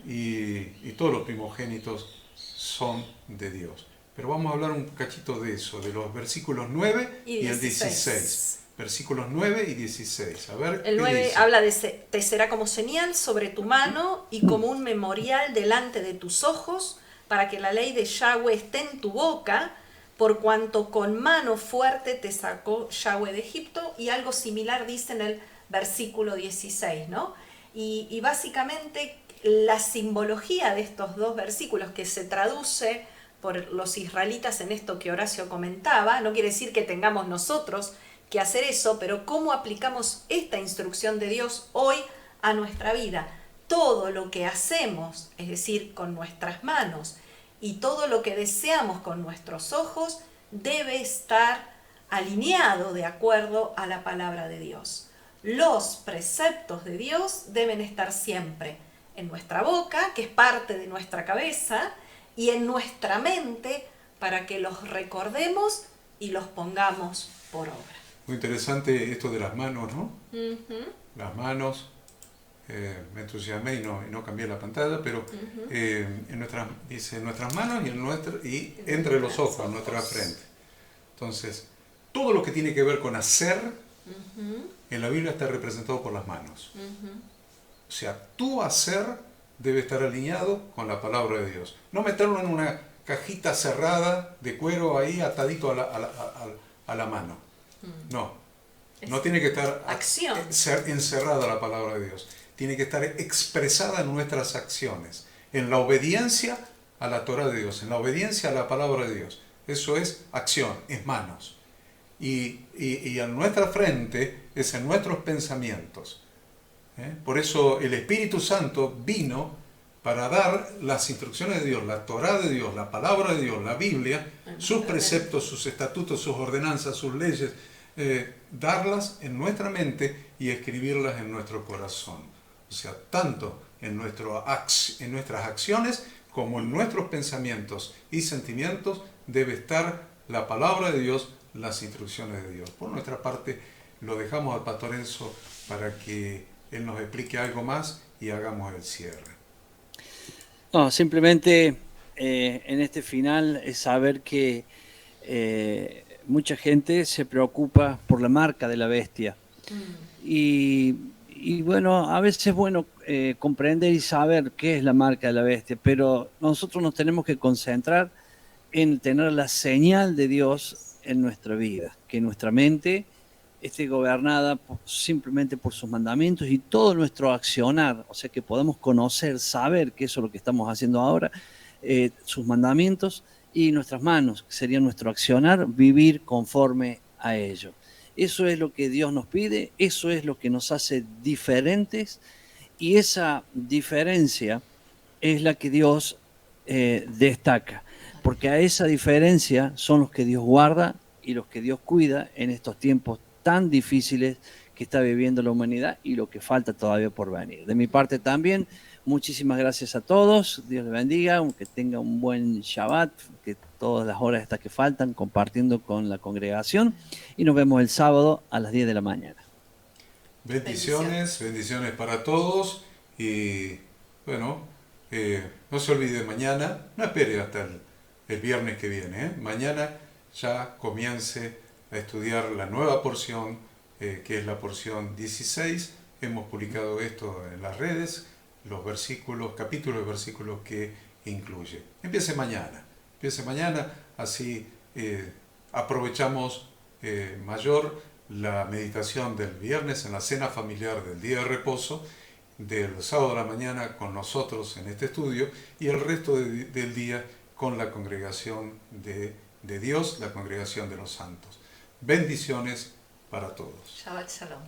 Y todos los primogénitos son de Dios. Pero vamos a hablar un cachito de eso, de los versículos 9 y el 16. Versículos 9 y 16. A ver, El ¿qué 9 dice? habla de te será como señal sobre tu mano y como un memorial delante de tus ojos, para que la ley de Yahweh esté en tu boca, por cuanto con mano fuerte te sacó Yahweh de Egipto. Y algo similar dice en el versículo 16, ¿no? Y básicamente la simbología de estos 2 versículos, que se traduce por los israelitas en esto que Horacio comentaba, no quiere decir que tengamos nosotros que hacer eso, pero cómo aplicamos esta instrucción de Dios hoy a nuestra vida. Todo lo que hacemos, es decir, con nuestras manos, y todo lo que deseamos con nuestros ojos, debe estar alineado de acuerdo a la palabra de Dios. Los preceptos de Dios deben estar siempre en nuestra boca, que es parte de nuestra cabeza, y en nuestra mente, para que los recordemos y los pongamos por obra. Muy interesante esto de las manos, ¿no? Las manos, me entusiasmé y no cambié la pantalla, pero dice en nuestras manos y entre los ojos, en nuestra frente. Entonces, todo lo que tiene que ver con hacer, en la Biblia está representado por las manos. O sea, tu hacer debe estar alineado con la palabra de Dios. No meterlo en una cajita cerrada de cuero ahí atadito a la mano. No. No tiene que estar encerrada la palabra de Dios. Tiene que estar expresada en nuestras acciones, en la obediencia a la Torah de Dios, en la obediencia a la palabra de Dios. Eso es acción, es manos. Y en nuestra frente es en nuestros pensamientos. Por eso el Espíritu Santo vino para dar las instrucciones de Dios, la Torah de Dios, la palabra de Dios, la Biblia, sus preceptos, sus estatutos, sus ordenanzas, sus leyes, darlas en nuestra mente y escribirlas en nuestro corazón. O sea, tanto en nuestras acciones como en nuestros pensamientos y sentimientos debe estar la palabra de Dios, las instrucciones de Dios. Por nuestra parte, lo dejamos al pastor Enzo para que él nos explique algo más y hagamos el cierre. No, simplemente en este final es saber que mucha gente se preocupa por la marca de la bestia. Y bueno, a veces es bueno comprender y saber qué es la marca de la bestia, pero nosotros nos tenemos que concentrar en tener la señal de Dios en nuestra vida, que nuestra mente esté gobernada simplemente por sus mandamientos y todo nuestro accionar, o sea que podamos conocer, saber que eso es lo que estamos haciendo ahora, sus mandamientos, y nuestras manos, que sería nuestro accionar, vivir conforme a ello. Eso es lo que Dios nos pide, eso es lo que nos hace diferentes, y esa diferencia es la que Dios destaca, porque a esa diferencia son los que Dios guarda y los que Dios cuida en estos tiempos tan difíciles que está viviendo la humanidad y lo que falta todavía por venir. De mi parte también, muchísimas gracias a todos, Dios les bendiga, que tengan un buen Shabbat, que todas las horas estas que faltan, compartiendo con la congregación, y nos vemos el sábado a las 10 de la mañana. Bendiciones para todos, y bueno, no se olvide mañana, no espere hasta el viernes que viene, mañana ya comience a estudiar la nueva porción, que es la porción 16. Hemos publicado esto en las redes, los versículos, capítulos de versículos que incluye. Empiece mañana, así aprovechamos mayor la meditación del viernes en la cena familiar del día de reposo, del sábado a la mañana con nosotros en este estudio, y el resto del día con la congregación de Dios, la congregación de los santos. Bendiciones para todos. Shabbat Shalom.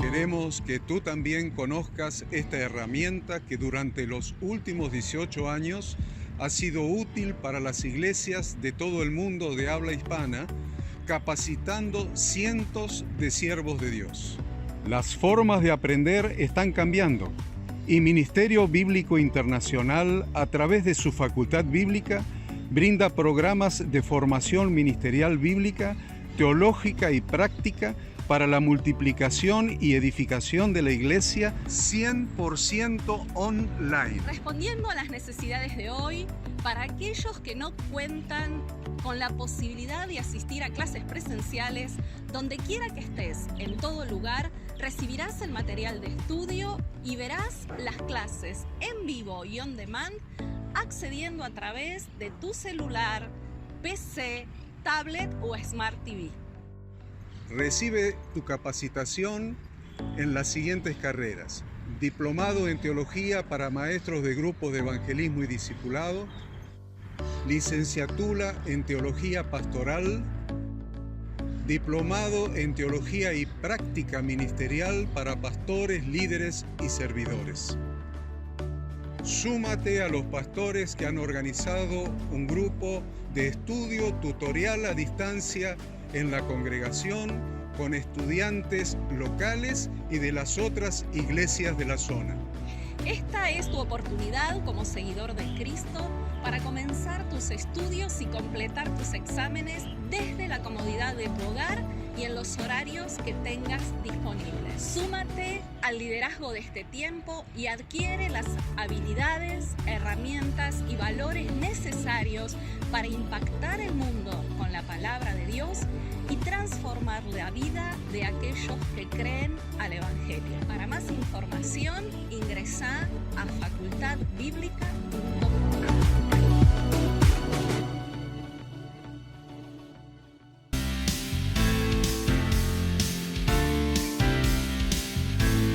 Queremos que tú también conozcas esta herramienta que durante los últimos 18 años ha sido útil para las iglesias de todo el mundo de habla hispana, capacitando cientos de siervos de Dios. Las formas de aprender están cambiando y Ministerio Bíblico Internacional, a través de su Facultad Bíblica, brinda programas de formación ministerial bíblica, teológica y práctica para la multiplicación y edificación de la iglesia 100% online. Respondiendo a las necesidades de hoy, para aquellos que no cuentan con la posibilidad de asistir a clases presenciales, donde quiera que estés, en todo lugar, recibirás el material de estudio y verás las clases en vivo y on demand, accediendo a través de tu celular, PC, tablet o Smart TV. Recibe tu capacitación en las siguientes carreras: diplomado en teología para maestros de grupos de evangelismo y discipulado, licenciatura en teología pastoral, diplomado en teología y práctica ministerial para pastores, líderes y servidores. Súmate a los pastores que han organizado un grupo de estudio tutorial a distancia en la congregación con estudiantes locales y de las otras iglesias de la zona. Esta es tu oportunidad como seguidor de Cristo para comenzar tus estudios y completar tus exámenes desde la comodidad de tu hogar y en los horarios que tengas disponibles. Súmate al liderazgo de este tiempo y adquiere las habilidades, herramientas y valores necesarios para impactar el mundo con la palabra de Dios y transformar la vida de aquellos que creen al Evangelio. Para más información, ingresá a facultadbiblica.com.